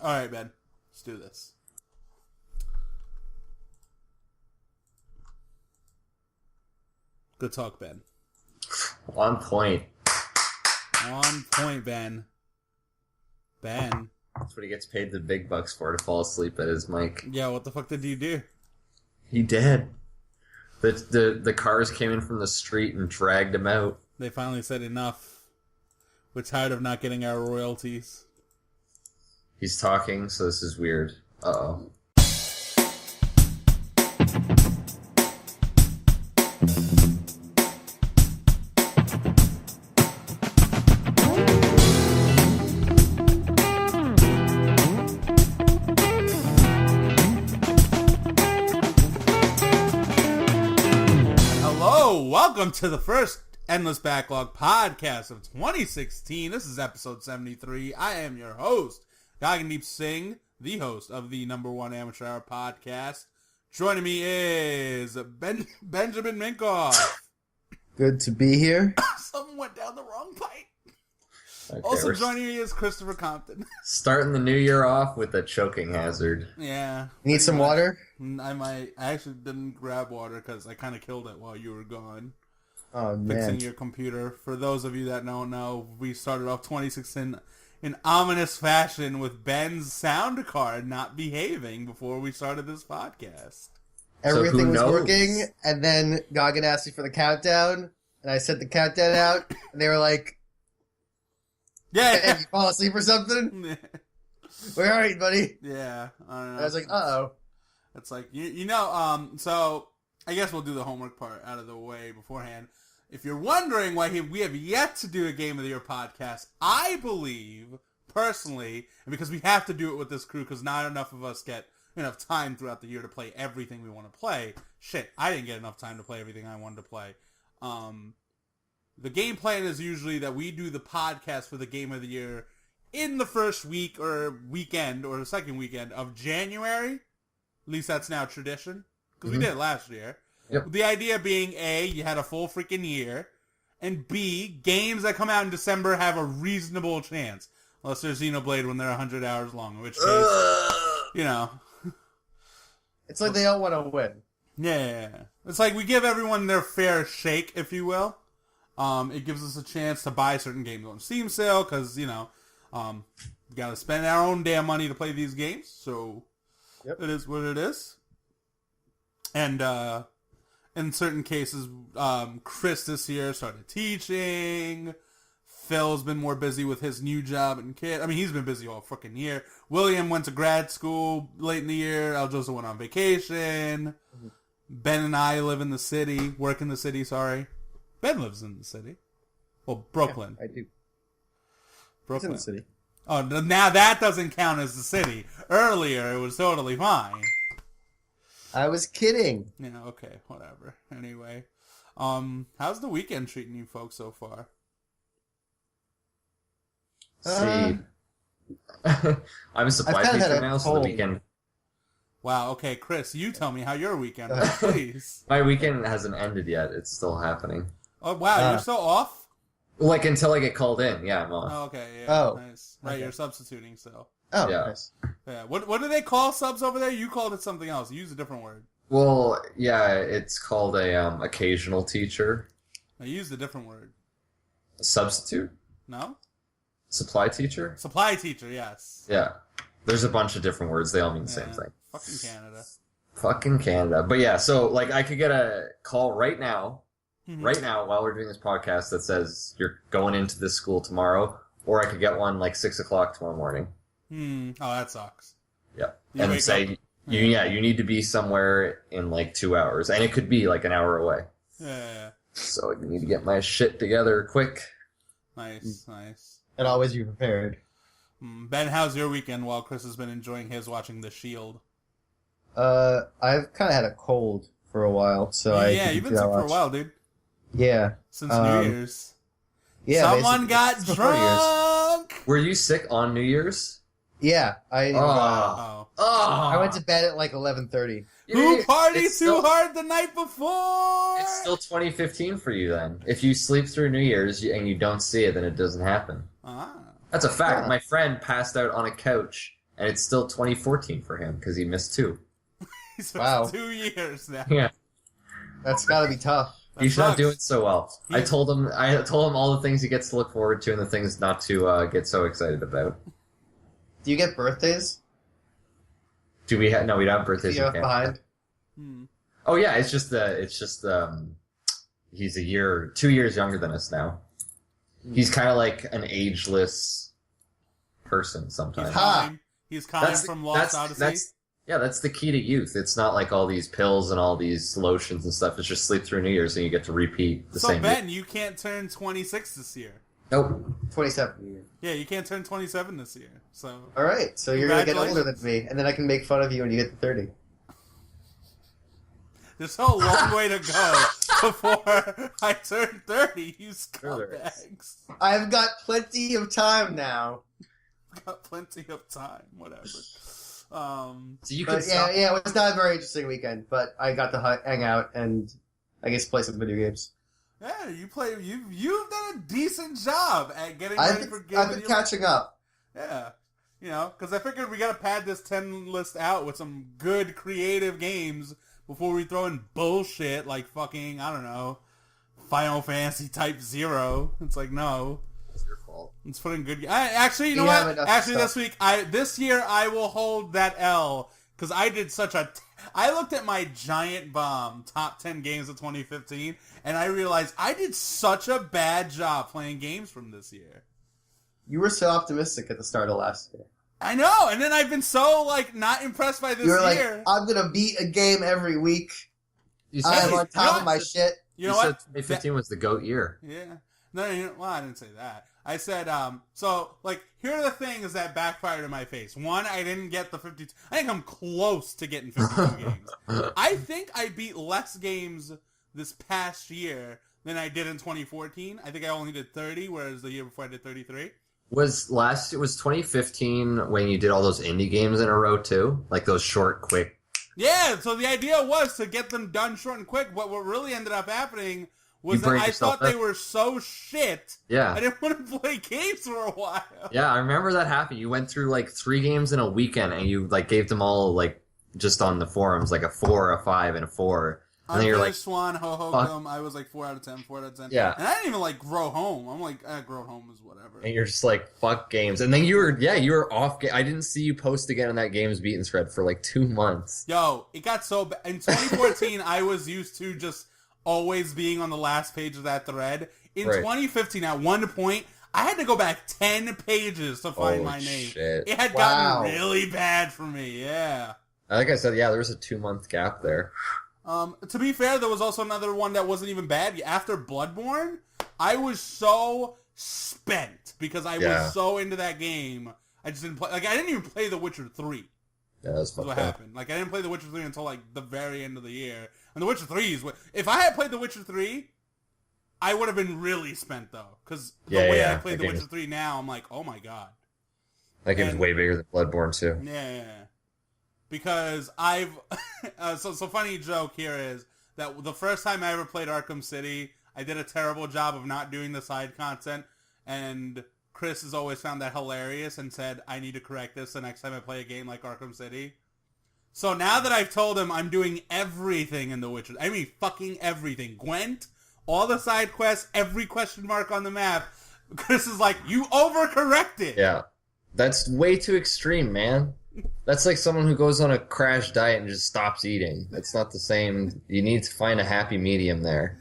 All right, Ben. Let's do this. Good talk, Ben. On point. On point, Ben. Ben. That's what he gets paid the big bucks for, to fall asleep at his mic. Yeah, what the fuck did you do? He did. The cars came in from the street and dragged him out. They finally said enough. We're tired of not getting our royalties. He's talking, so this is weird. Uh-oh. Welcome to the first Endless Backlog podcast of 2016. This is episode 73. I am your host, Gagandeep Singh, the host of the #1 amateur hour podcast. Joining me is Benjamin Minkoff. Good to be here. Someone went down the wrong pipe. Okay, Also joining me is Christopher Compton. Starting the new year off with a choking hazard. Yeah. Need some water? I actually didn't grab water because I kind of killed it while you were gone. Oh, man. Fixing your computer. For those of you that don't know, we started off 2016 in ominous fashion with Ben's sound card not behaving before we started this podcast. Everything was working, and then Goggin asked me for the countdown, and I sent the countdown out, and they were like, "Yeah, you fall asleep or something? Where are you, buddy?" Yeah, I don't know. And I was like, "Uh-oh." It's like, so I guess we'll do the homework part out of the way beforehand. If you're wondering why we have yet to do a Game of the Year podcast, I believe, personally, and because we have to do it with this crew because not enough of us get enough time throughout the year to play everything we want to play. Shit, I didn't get enough time to play everything I wanted to play. The game plan is usually that we do the podcast for the Game of the Year in the first week or weekend or the second weekend of January. At least that's now tradition. Because we did it last year. Yep. The idea being, A, you had a full freaking year. And B, games that come out in December have a reasonable chance. Unless they're Xenoblade when they're 100 hours long. In which case, It's like they all want to win. Yeah. It's like we give everyone their fair shake, if you will. It gives us a chance to buy certain games on Steam sale. Because, we got to spend our own damn money to play these games. So, It is what it is. And, in certain cases, Chris this year started teaching. Phil's been more busy with his new job and kid. I mean, he's been busy all fucking year. William went to grad school late in the year. Aljosa went on vacation. Mm-hmm. Ben and I live in the city. Work in the city, sorry. Ben lives in the city. Well, Brooklyn. Yeah, I do. Brooklyn. It's in the city. Oh, now that doesn't count as the city. Earlier, it was totally fine. I was kidding. Yeah, okay, whatever. Anyway, how's the weekend treating you folks so far? See, I'm a supply teacher now, so the weekend... Wow, okay, Chris, you tell me how your weekend was, please. My weekend hasn't ended yet. It's still happening. Oh, wow, you're still off? Like, until I get called in. Yeah, I'm off. Oh, okay, yeah, Oh, nice. Right, you're substituting, so. Oh, yeah. Nice. Yeah, what do they call subs over there? You called it something else. You use a different word. Well, yeah, it's called a occasional teacher. I used a different word. A substitute? No? Supply teacher? Supply teacher, yes. Yeah. There's a bunch of different words. They all mean the same thing. Fucking Canada. Fucking Canada. But yeah, so, like, I could get a call right now, while we're doing this podcast that says you're going into this school tomorrow, or I could get one, like, 6 o'clock tomorrow morning. Oh, that sucks. Yeah. You and say, you need to be somewhere in, like, 2 hours. And it could be, like, an hour away. Yeah. So you need to get my shit together quick. Nice. And always be prepared. Ben, how's your weekend while Chris has been enjoying his watching The Shield? I've kind of had a cold for a while, so Yeah, you've been sick for a while, dude. Yeah. Since New Year's. Yeah. Someone got drunk! Were you sick on New Year's? Yeah. I went to bed at like 11:30. Who partied too hard the night before? It's still 2015 for you then. If you sleep through New Year's and you don't see it, then it doesn't happen. That's a fact. My friend passed out on a couch and it's still 2014 for him because he missed 2. He's missed 2 years now. Yeah. That's gotta be tough. He's not doing so well. I told him all the things he gets to look forward to and the things not to get so excited about. Do you get birthdays? Do we have? No, we don't have birthdays. You have behind. Oh yeah, it's just he's 2 years younger than us now. He's kind of like an ageless person sometimes. He's Colin from Lost Odyssey. That's the key to youth. It's not like all these pills and all these lotions and stuff. It's just sleep through New Year's and you get to repeat the same. So Ben, you can't turn 26 this year. Nope. 27. Yeah, you can't turn 27 this year. So. All right, so you're gonna get older than me, and then I can make fun of you when you get to 30. There's a long way to go before I turn 30, you scumbags. I've got plenty of time now. Got plenty of time, whatever. So you can it was not a very interesting weekend, but I got to hang out and I guess play some video games. Yeah, you've done a decent job at getting ready for games. I've been catching up. Yeah. Because I figured we got to pad this 10 list out with some good creative games before we throw in bullshit like fucking, I don't know, Final Fantasy Type 0. It's like, no. It's your fault. Let's put in good... Actually, you know what? Actually, this year, I will hold that L, because I did such a... I looked at my Giant Bomb top 10 games of 2015, and I realized I did such a bad job playing games from this year. You were so optimistic at the start of last year. I know, and then I've been so, not impressed by this year. You were like, I'm going to beat a game every week. I'm on top of my shit. You know what? 2015 was the GOAT year. Yeah. No, I didn't say that. I said, here are the things that backfired in my face. One, I didn't get the 52. I think I'm close to getting 52 games. I think I beat less games this past year than I did in 2014. I think I only did 30, whereas the year before I did 33. Was 2015 when you did all those indie games in a row too? Like those short, quick. Yeah, so the idea was to get them done short and quick. What really ended up happening was that I thought they were so shit. Yeah. I didn't want to play games for a while. Yeah, I remember that happened. You went through 3 games in a weekend and you gave them all just on the forums a 4, a 5, and a 4. And then you're like, Swan, Ho-Ho-Gum, I was 4 out of 10, 4 out of 10. Yeah. And I didn't even Grow Home. I'm Grow Home is whatever. And you're just fuck games. And then you were off. I didn't see you post again on that games beaten thread for 2 months. Yo, it got so bad. In 2014, I was used to just always being on the last page of that thread. In 2015, at one point, I had to go back 10 pages to find my name. Shit. It had gotten really bad for me, yeah. Like I said, there was a 2-month gap there. To be fair, there was also another one that wasn't even bad. After Bloodborne, I was so spent because I was so into that game. I just didn't play. I didn't even play The Witcher 3. Yeah, that's what happened. I didn't play The Witcher 3 until the very end of the year. And The Witcher 3 is if I had played The Witcher 3, I would have been really spent though, because the way I played The Witcher 3 now, I'm like, oh my god, that game's way bigger than Bloodborne too. Yeah. Because I've so funny joke here is that the first time I ever played Arkham City, I did a terrible job of not doing the side content, and Chris has always found that hilarious and said, I need to correct this the next time I play a game like Arkham City. So now that I've told him I'm doing everything in The Witcher, I mean fucking everything, Gwent, all the side quests, every question mark on the map, Chris is like, you overcorrected. Yeah. That's way too extreme, man. That's like someone who goes on a crash diet and just stops eating. That's not the same. You need to find a happy medium there.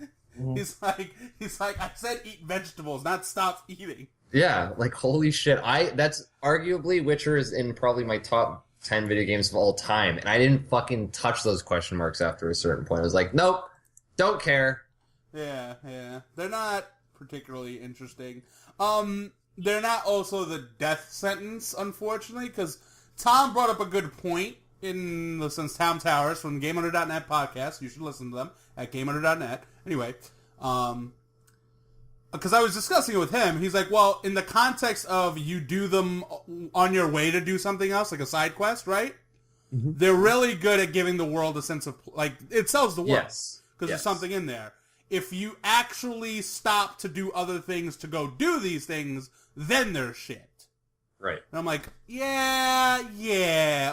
He's like, I said eat vegetables, not stop eating. Yeah, holy shit. That's arguably Witcher is in probably my top 10 video games of all time, and I didn't fucking touch those question marks after a certain point. I was like, nope, don't care. Yeah. They're not particularly interesting. They're not also the death sentence, unfortunately, because Tom brought up a good point in the since Tom Towers from GameUnder.net podcast. You should listen to them at GameUnder.net. Anyway, because I was discussing it with him. He's like, well, in the context of you do them on your way to do something else, like a side quest, right? Mm-hmm. They're really good at giving the world a sense of, it sells the world. Yes. Because there's something in there. If you actually stop to do other things to go do these things, then they're shit. Right. And I'm like,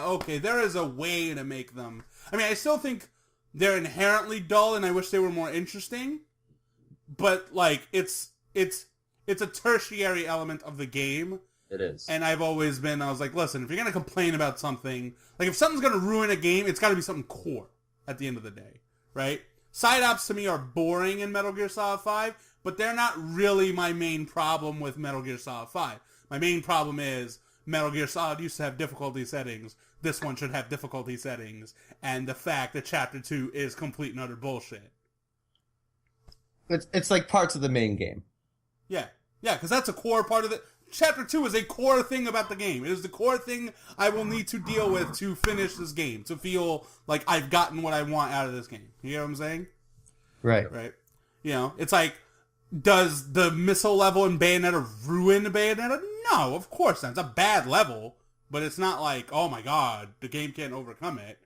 okay, there is a way to make them. I mean, I still think they're inherently dull, and I wish they were more interesting. But like, it's a tertiary element of the game. It is. And I was like, listen, if you're gonna complain about something, like if something's gonna ruin a game, it's got to be something core at the end of the day, right? Side ops to me are boring in Metal Gear Solid 5, but they're not really my main problem with Metal Gear Solid 5. My main problem is Metal Gear Solid used to have difficulty settings. This one should have difficulty settings. And the fact that Chapter 2 is complete and utter bullshit. It's like parts of the main game. Yeah, because that's a core part of it. Chapter 2 is a core thing about the game. It is the core thing I will need to deal with to finish this game, to feel like I've gotten what I want out of this game. You know what I'm saying? Right. You know, it's like, does the missile level in Bayonetta ruin Bayonetta? No, of course not. It's a bad level, but it's not like, oh my god, the game can't overcome it.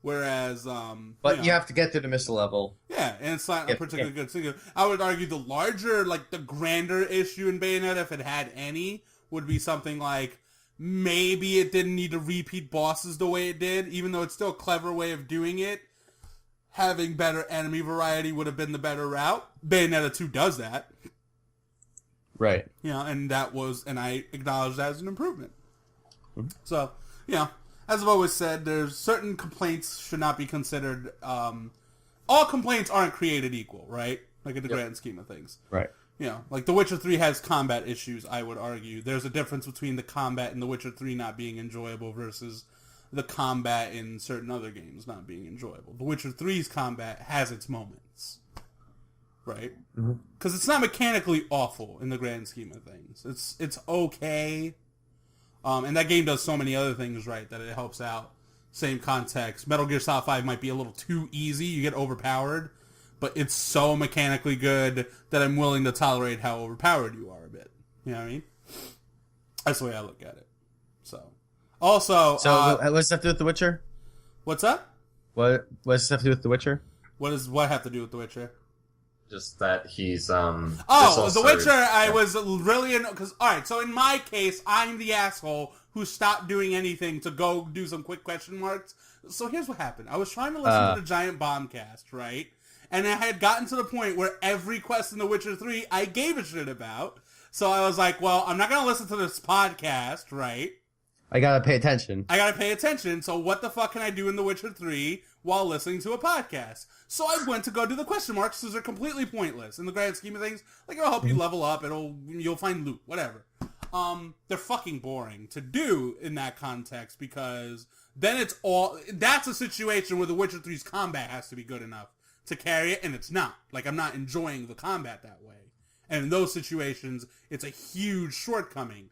Whereas, but you have to get to the missile level. Yeah, and it's not a particularly good thing. I would argue the larger, like the grander issue in Bayonetta, if it had any, would be something like maybe it didn't need to repeat bosses the way it did, even though it's still a clever way of doing it. Having better enemy variety would have been the better route. Bayonetta 2 does that. Right. You know, and I acknowledge that as an improvement. Mm-hmm. So, you know, as I've always said, there's certain complaints should not be considered, all complaints aren't created equal, right? Like in the grand scheme of things. Right. You know, like The Witcher 3 has combat issues, I would argue. There's a difference between the combat in The Witcher 3 not being enjoyable versus the combat in certain other games not being enjoyable. The Witcher 3's combat has its moments, right? Because it's not mechanically awful in the grand scheme of things. It's okay, and that game does so many other things right that it helps out. Same context. Metal Gear Solid 5 might be a little too easy. You get overpowered, but it's so mechanically good that I'm willing to tolerate how overpowered you are a bit. You know what I mean? That's the way I look at it. So... Also, what does this have to do with The Witcher? What's that? What does this have to do with The Witcher? What have to do with The Witcher? Just that he's The Witcher. I was really because all right. So in my case, I'm the asshole who stopped doing anything to go do some quick question marks. So here's what happened. I was trying to listen to the Giant Bombcast, right? And I had gotten to the point where every quest in The Witcher 3 I gave a shit about. So I was like, well, I'm not gonna listen to this podcast, right? I gotta pay attention. So what the fuck can I do in The Witcher 3 while listening to a podcast? So I went to go do the question marks because they're completely pointless in the grand scheme of things. Like, it'll help you level up. You'll find loot, whatever. They're fucking boring to do in that context because then that's a situation where The Witcher 3's combat has to be good enough to carry it, and it's not. Like, I'm not enjoying the combat that way. And in those situations, it's a huge shortcoming.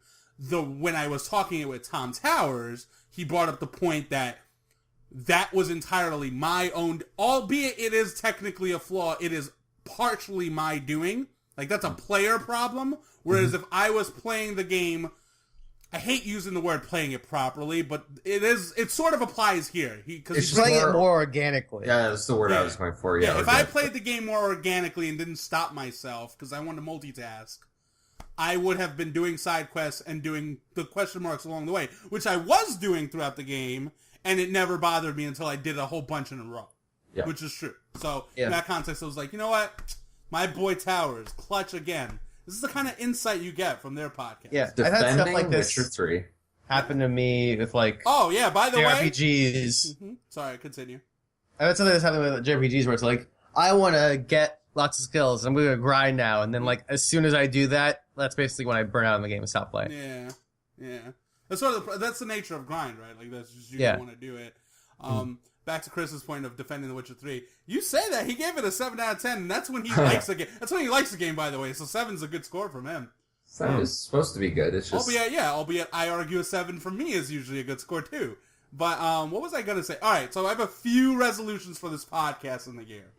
When I was talking it with Tom Towers, he brought up the point that was entirely my own, albeit it is technically a flaw, it is partially my doing. Like, that's a player problem. Whereas if I was playing the game, I hate using the word playing it properly, but it sort of applies here. It's playing it more organically. Yeah, that's the word I was going for. Yeah, if I played the game more organically and didn't stop myself because I wanted to multitask, I would have been doing side quests and doing the question marks along the way, which I was doing throughout the game, and it never bothered me until I did a whole bunch in a row, which is true. So in that context, I was like, you know what? My boy Towers, clutch again. This is the kind of insight you get from their podcast. Yeah, Defending I've had stuff like this Witcher 3 happen to me with like by the way, JRPGs. Mm-hmm. Sorry, continue. I've had something that's happened with JRPGs where it's like, I want to get lots of skills. I'm going to grind now. And then, like, as soon as I do that, that's basically when I burn out in the game and stop playing. Yeah. That's the nature of grind, right? Like, that's just you want to do it. Back to Chris's point of defending The Witcher 3. You say that. He gave it a 7 out of 10, and that's when he likes the game. That's when he likes the game, by the way. So 7's a good score from him. 7 is supposed to be good. It's just... Albeit I argue a 7 for me is usually a good score, too. But, what was I going to say? All right, so I have a few resolutions for this podcast in the year.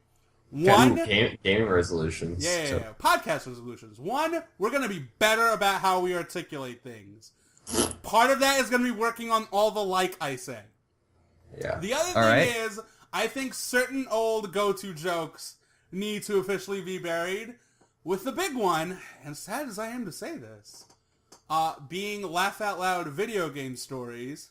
One, gaming resolutions. Yeah. Podcast resolutions. One, we're going to be better about how we articulate things. Part of that is going to be working on all the like I say. Yeah. The other thing is, I think certain old go-to jokes need to officially be buried. With the big one, and sad as I am to say this, being laugh out loud video game stories.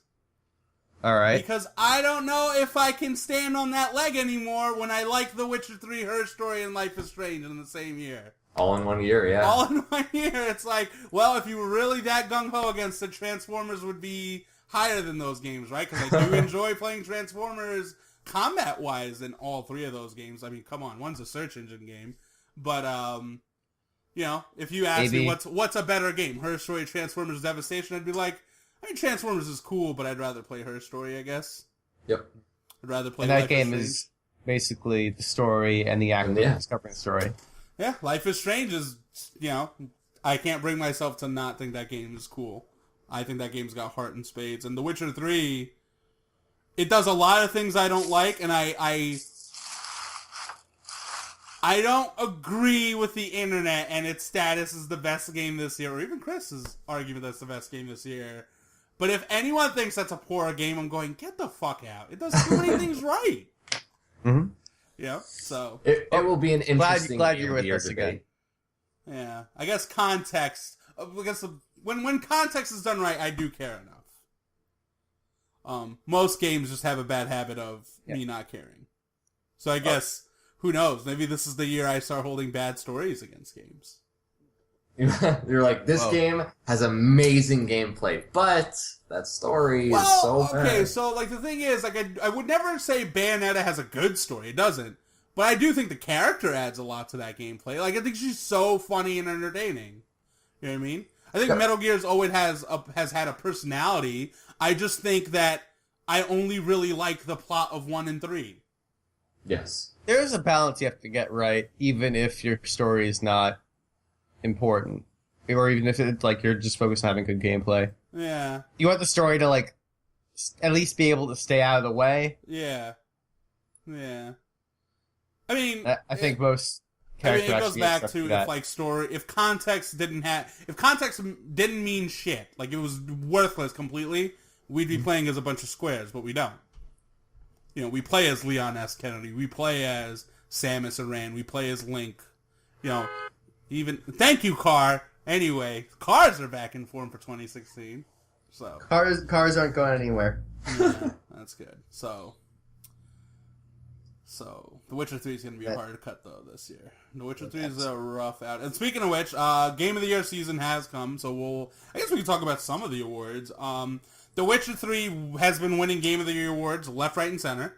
All right. Because I don't know if I can stand on that leg anymore when I like The Witcher 3, Her Story, and Life is Strange in the same year. All in 1 year, yeah. All in 1 year. It's like, well, if you were really that gung-ho against it, Transformers would be higher than those games, right? Because I do enjoy playing Transformers combat-wise in all three of those games. I mean, come on, one's a search engine game. But, you know, if you ask me what's a better game, Her Story, Transformers, Devastation, I'd be like, I mean, Transformers is cool, but I'd rather play Her Story, I guess. Yep. I'd rather play And that Life game is is basically the story and the actor discovering the story. Yeah, Life is Strange is, you know, I can't bring myself to not think that game is cool. I think that game's got heart and spades. And The Witcher 3, it does a lot of things I don't like, and I don't agree with the internet and its status as the best game this year, or even Chris's argument that's the best game this year. But if anyone thinks that's a poor game, I'm going, get the fuck out. It does too many things right. Mm-hmm. Yeah, so. It will be an interesting glad you're with us again. Yeah, I guess context. Because when context is done right, I do care enough. Most games just have a bad habit of me not caring. So I guess, who knows? Maybe this is the year I start holding bad stories against games. You're like, this game has amazing gameplay, but that story is so bad. Okay, so like the thing is, like I would never say Bayonetta has a good story. It doesn't. But I do think the character adds a lot to that gameplay. Like, I think she's so funny and entertaining. You know what I mean? I think Metal Gear's always has had a personality. I just think that I only really like the plot of 1 and 3. Yes. There's a balance you have to get right, even if your story is not important. Or even if it's like you're just focused on having good gameplay. Yeah. You want the story to, like, at least be able to stay out of the way. Yeah. Yeah. I mean, I think most characters. it goes back to if context didn't mean shit, like it was worthless completely, we'd be playing as a bunch of squares, but we don't. You know, we play as Leon S. Kennedy, we play as Samus Aran, we play as Link. You know, even thank you, Car. Anyway, cars are back in form for 2016. So cars aren't going anywhere. Yeah, that's good. So The Witcher 3 is going to be hard to cut, though, this year. The Witcher 3 is a rough out. And speaking of which, Game of the Year season has come, so I guess we can talk about some of the awards. The Witcher 3 has been winning Game of the Year awards left, right, and center.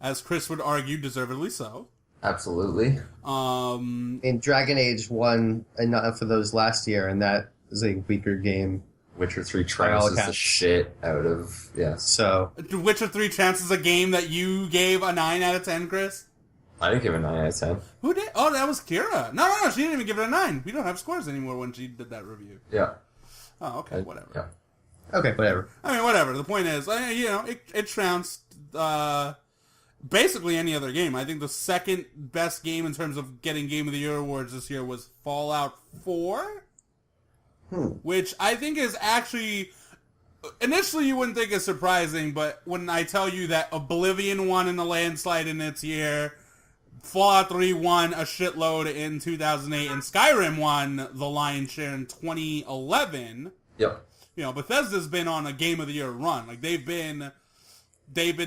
As Chris would argue, deservedly so. Absolutely. And Dragon Age won enough for those last year, and that is a weaker game. Witcher 3 trounced the shit out of, yes. So, Witcher 3 chances a game that you gave a 9 out of 10, Chris? I didn't give it a 9 out of 10. Who did? Oh, that was Kira. No, she didn't even give it a 9. We don't have scores anymore when she did that review. Yeah. Oh, okay, whatever. Yeah. Okay, whatever. I mean, whatever. The point is, you know, it trounced basically any other game. I think the second best game in terms of getting Game of the Year awards this year was Fallout 4. Which I think is actually, initially you wouldn't think is surprising, but when I tell you that Oblivion won in a landslide in its year, Fallout 3 won a shitload in 2008, and Skyrim won the lion's share in 2011. Yep. You know, Bethesda's been on a Game of the Year run. Like, they've been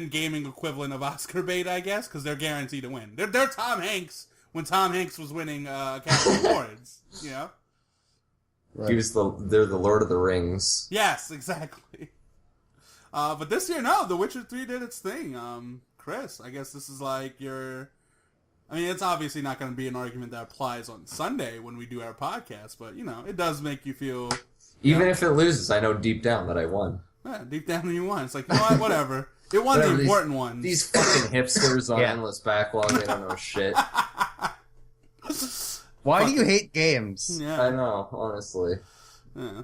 gaming equivalent of Oscar bait, I guess, because they're guaranteed to win. They're Tom Hanks when Tom Hanks was winning Academy Awards, you know? Right. They're the Lord of the Rings. Yes, exactly. But this year, no, The Witcher 3 did its thing. Chris, I guess this is like I mean, it's obviously not going to be an argument that applies on Sunday when we do our podcast, but, you know, it does make you feel... Even if it loses, I know deep down that I won. Yeah, deep down you won. It's like, you know what, whatever. It won the important ones. These fucking hipsters on Endless Backlog, they don't know shit. Why do you hate games? Yeah. I know, honestly. Yeah.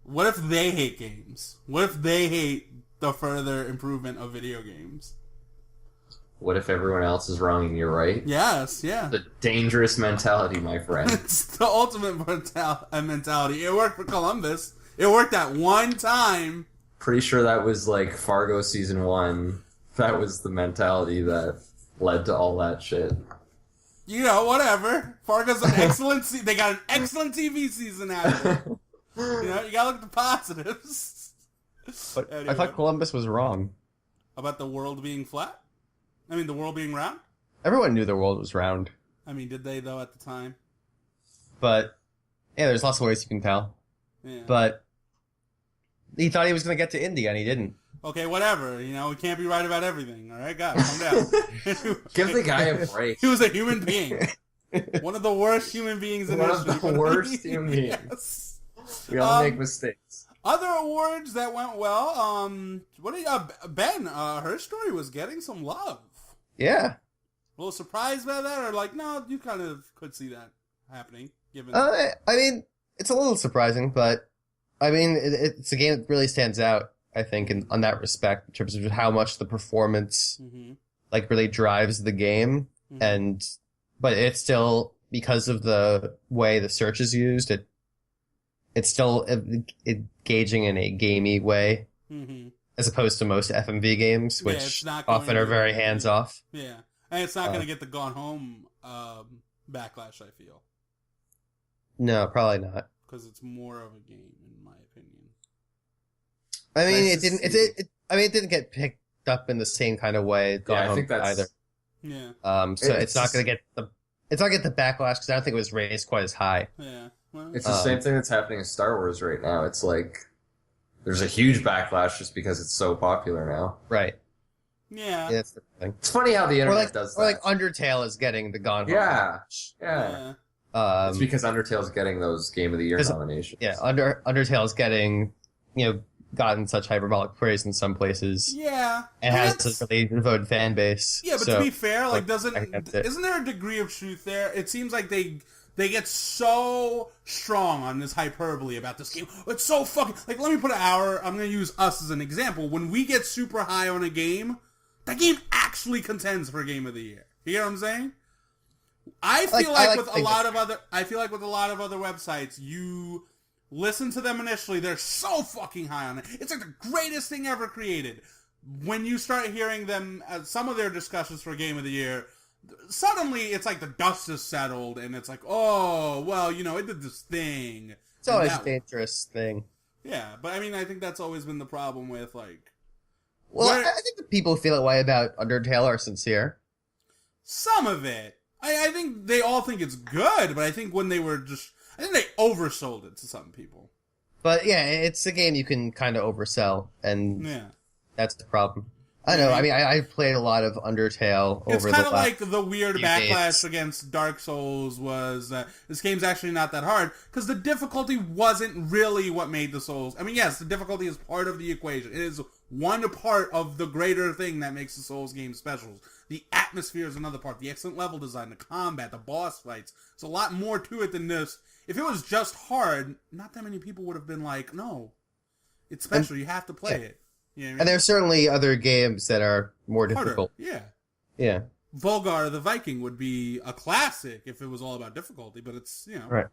What if they hate games? What if they hate the further improvement of video games? What if everyone else is wrong and you're right? Yes, yeah. The dangerous mentality, my friend. It's the ultimate mentality. It worked for Columbus. It worked that one time. Pretty sure that was like Fargo Season 1. That was the mentality that led to all that shit. You know, whatever. Fargo's an excellent... They got an excellent TV season out of it. You know, you gotta look at the positives. But Anyway. I thought Columbus was wrong. About the world being flat? I mean, the world being round? Everyone knew the world was round. I mean, did they, though, at the time? But, yeah, there's lots of ways you can tell. Yeah. But he thought he was going to get to India, and he didn't. Okay, whatever. You know, we can't be right about everything. All right, God, calm down. Give the guy a break. He was a human being. One of the worst human beings in One history. of the worst human beings. Yes. We all make mistakes. Other awards that went well. What do you, Ben? Her Story was getting some love. Yeah. A little surprised by that, or like, no, you kind of could see that happening. Given, I mean, it's a little surprising, but I mean, it's a game that really stands out, I think, on that respect, in terms of how much the performance, like, really drives the game. But it's still, because of the way the search is used, it's still engaging in a gamey way, as opposed to most FMV games, which often are very hands-off. Yeah, and it's not going to get the Gone Home backlash, I feel. No, probably not. Because it's more of a game, in my opinion. I mean, it didn't get picked up in the same kind of way. Gone Home I think that's either. Yeah. So it's not going to get the backlash because I don't think it was raised quite as high. Yeah. Well, it's the same thing that's happening in Star Wars right now. It's like there's a huge backlash just because it's so popular now. Right. Yeah. That's the thing. It's funny how the internet does that. Or like Undertale is getting the Gone Home. Yeah. It's because Undertale's getting those Game of the Year nominations. Yeah, Undertale's getting, gotten such hyperbolic praise in some places. Yeah. And has a really devoted fan base. Yeah, but to be fair, isn't there a degree of truth there? It seems like they get so strong on this hyperbole about this game. It's so fucking... Like, let me put I'm going to use us as an example. When we get super high on a game, that game actually contends for Game of the Year. You know what I'm saying? I feel like with a lot of other websites, you listen to them initially, they're so fucking high on it. It's like the greatest thing ever created. When you start hearing them, some of their discussions for Game of the Year, suddenly it's like the dust is settled, and it's like, oh, well, it did this thing. It's always a dangerous thing. Yeah, but I mean, I think that's always been the problem with, like... Well, I think the people who feel that way about Undertale are sincere. Some of it. I think they all think it's good, but I think when they were just... I think they oversold it to some people. But yeah, it's a game you can kind of oversell, and that's the problem. I know. I mean, I played a lot of Undertale over the last... It's kind of like the weird backlash days. against Dark Souls was, this game's actually not that hard, because the difficulty wasn't really what made the Souls... I mean, yes, the difficulty is part of the equation. It is one part of the greater thing that makes the Souls game special. The atmosphere is another part. The excellent level design, the combat, the boss fights. There's a lot more to it than this. If it was just hard, not that many people would have been like, no, it's special. You have to play it. You know what I mean? And there's certainly other games that are more difficult. Yeah. Yeah. Volgar the Viking would be a classic if it was all about difficulty, but it's, right.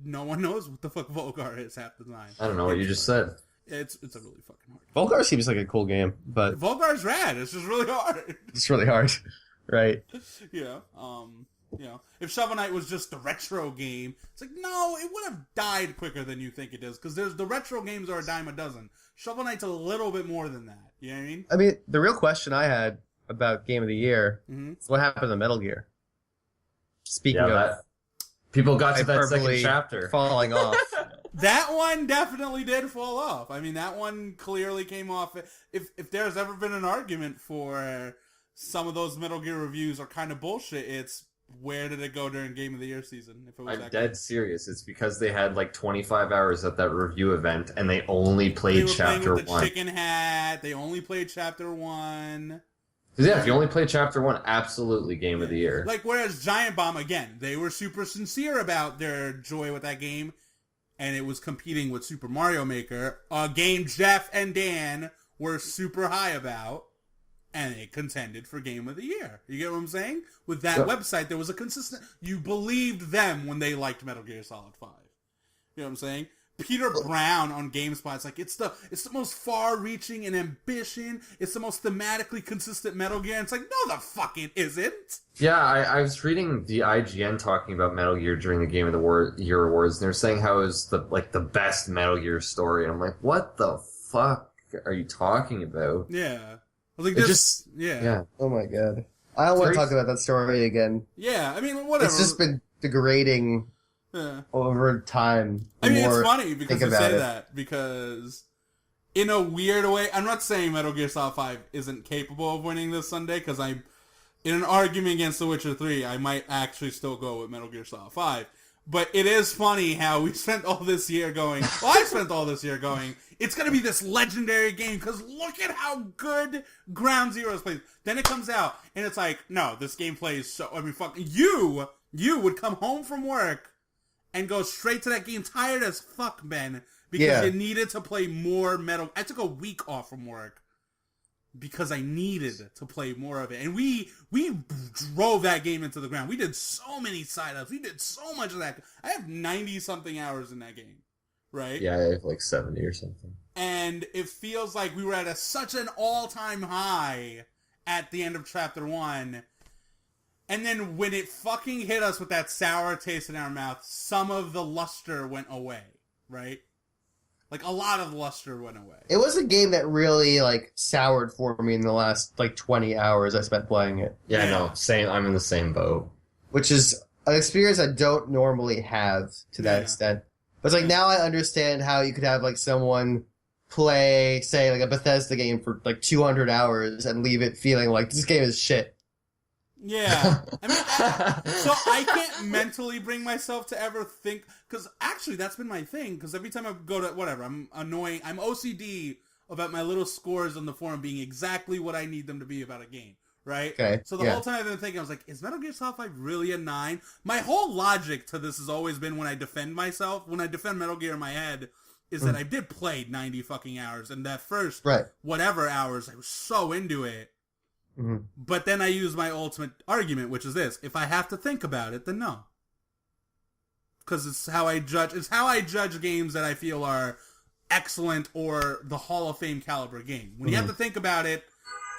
No one knows what the fuck Volgar is half the time. I don't know what you just said. It's a really fucking hard game. Volgar seems like a cool game, but... Volgar's rad. It's just really hard. It's really hard. Right. If Shovel Knight was just the retro game, it's like, no, it would have died quicker than you think it is, because the retro games are a dime a dozen. Shovel Knight's a little bit more than that. You know what I mean? I mean, the real question I had about Game of the Year is what happened to Metal Gear. Speaking of that, people got to that second chapter. Falling off. That one definitely did fall off. I mean, that one clearly came off. If there's ever been an argument for some of those Metal Gear reviews are kind of bullshit, it's where did it go during Game of the Year season? If it was I'm dead serious. It's because they had like 25 hours at that review event, and they only played chapter 1. The chicken hat. They only played chapter 1. Yeah, if you only play chapter 1, absolutely Game of the Year. Like, whereas Giant Bomb, again, they were super sincere about their joy with that game, and it was competing with Super Mario Maker, a game Jeff and Dan were super high about, and it contended for Game of the Year. You get what I'm saying? With that website, there was a consistent... You believed them when they liked Metal Gear Solid 5. You know what I'm saying? Peter Brown on GameSpot. It's like it's the most far-reaching in ambition. It's the most thematically consistent Metal Gear. And it's like, no, the fuck it isn't. Yeah, I was reading the IGN talking about Metal Gear during the Game of the Year awards, and they're saying how it was the best Metal Gear story. And I'm like, what the fuck are you talking about? Yeah, I was like, yeah. Oh my god, I don't want to talk about that story again. Yeah, I mean, whatever. It's just been degrading. Yeah. Over time. I mean, it's funny because you say that because in a weird way, I'm not saying Metal Gear Solid 5 isn't capable of winning this Sunday because in an argument against The Witcher 3, I might actually still go with Metal Gear Solid 5. But it is funny how we spent all this year going, I spent all this year going, it's going to be this legendary game because look at how good Ground Zeroes plays. Then it comes out and it's like, no, this game plays so, I mean, fuck, you would come home from work and go straight to that game, tired as fuck, Ben, because you needed to play more Metal. I took a week off from work because I needed to play more of it, and we drove that game into the ground. We did so many side ups. We did so much of that. I have 90 something hours in that game, right? Yeah, I have like 70 or something. And it feels like we were at such an all-time high at the end of Chapter 1. And then when it fucking hit us with that sour taste in our mouth, some of the luster went away, right? Like, a lot of luster went away. It was a game that really, like, soured for me in the last, like, 20 hours I spent playing it. Yeah, I know. Same. I'm in the same boat. Which is an experience I don't normally have to that extent. But it's like, now I understand how you could have, like, someone play, say, like, a Bethesda game for, like, 200 hours and leave it feeling like, this game is shit. Yeah. I mean, so I can't mentally bring myself to ever think, because actually that's been my thing, because every time I go to, whatever, I'm annoying, I'm OCD about my little scores on the forum being exactly what I need them to be about a game, right? Okay. So the whole time I've been thinking, I was like, is Metal Gear Solid 5 really a 9? My whole logic to this has always been when I defend myself, when I defend Metal Gear in my head, is that I did play 90 fucking hours, and that first whatever hours, I was so into it. Mm-hmm. But then I use my ultimate argument, which is this: if I have to think about it, then no, because it's how I judge. It's how I judge games that I feel are excellent or the Hall of Fame caliber game. When you have to think about it,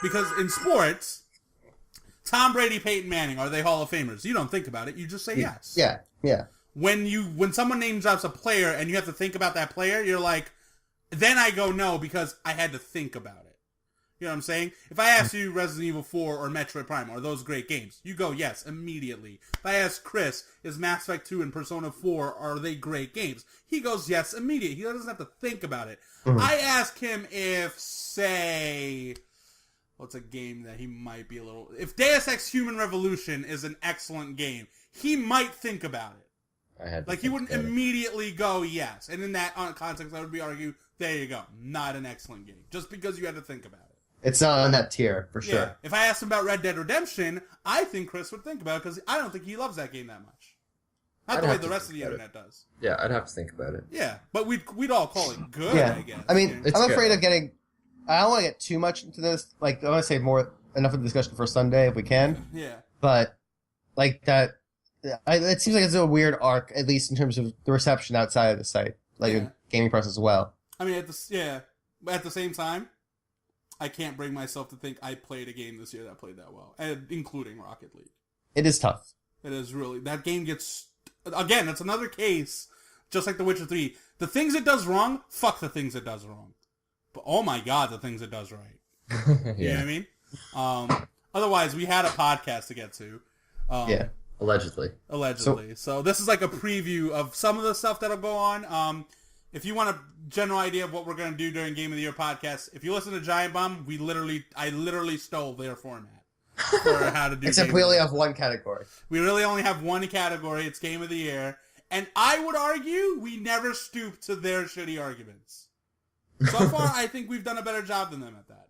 because in sports, Tom Brady, Peyton Manning, are they Hall of Famers? You don't think about it; you just say yes. Yeah. When someone name drops a player and you have to think about that player, you're like, then I go no because I had to think about it. You know what I'm saying? If I ask you Resident Evil 4 or Metroid Prime, are those great games? You go yes, immediately. If I ask Chris, is Mass Effect 2 and Persona 4, are they great games? He goes yes, immediately. He doesn't have to think about it. Mm-hmm. I ask him if, say, what's a game that he might be a little... If Deus Ex Human Revolution is an excellent game, he might think about it. He wouldn't immediately go yes. And in that context, I would be arguing, there you go, not an excellent game. Just because you had to think about it. It's not on that tier, for sure. Yeah. If I asked him about Red Dead Redemption, I think Chris would think about it, because I don't think he loves that game that much. Not the way the rest of the internet does. Yeah, I'd have to think about it. Yeah, but we'd all call it good, I guess. I mean, I'm afraid of getting... I don't want to get too much into this. Like, I want to save enough of the discussion for Sunday, if we can. Yeah. But, like, that... it seems like it's a weird arc, at least in terms of the reception outside of the site. Like, a gaming process as well. I mean, at the same time, I can't bring myself to think I played a game this year that played that well, including Rocket League. It is tough. It is really. That game gets... Again, it's another case, just like The Witcher 3. The things it does wrong, fuck the things it does wrong. But oh my god, the things it does right. You know what I mean? Otherwise, we had a podcast to get to. Allegedly. So this is like a preview of some of the stuff that'll go on. If you want a general idea of what we're going to do during Game of the Year podcast, if you listen to Giant Bomb, I literally stole their format for how to do. Except we only have one category. We really only have one category. It's Game of the Year, and I would argue we never stoop to their shitty arguments. So far, I think we've done a better job than them at that.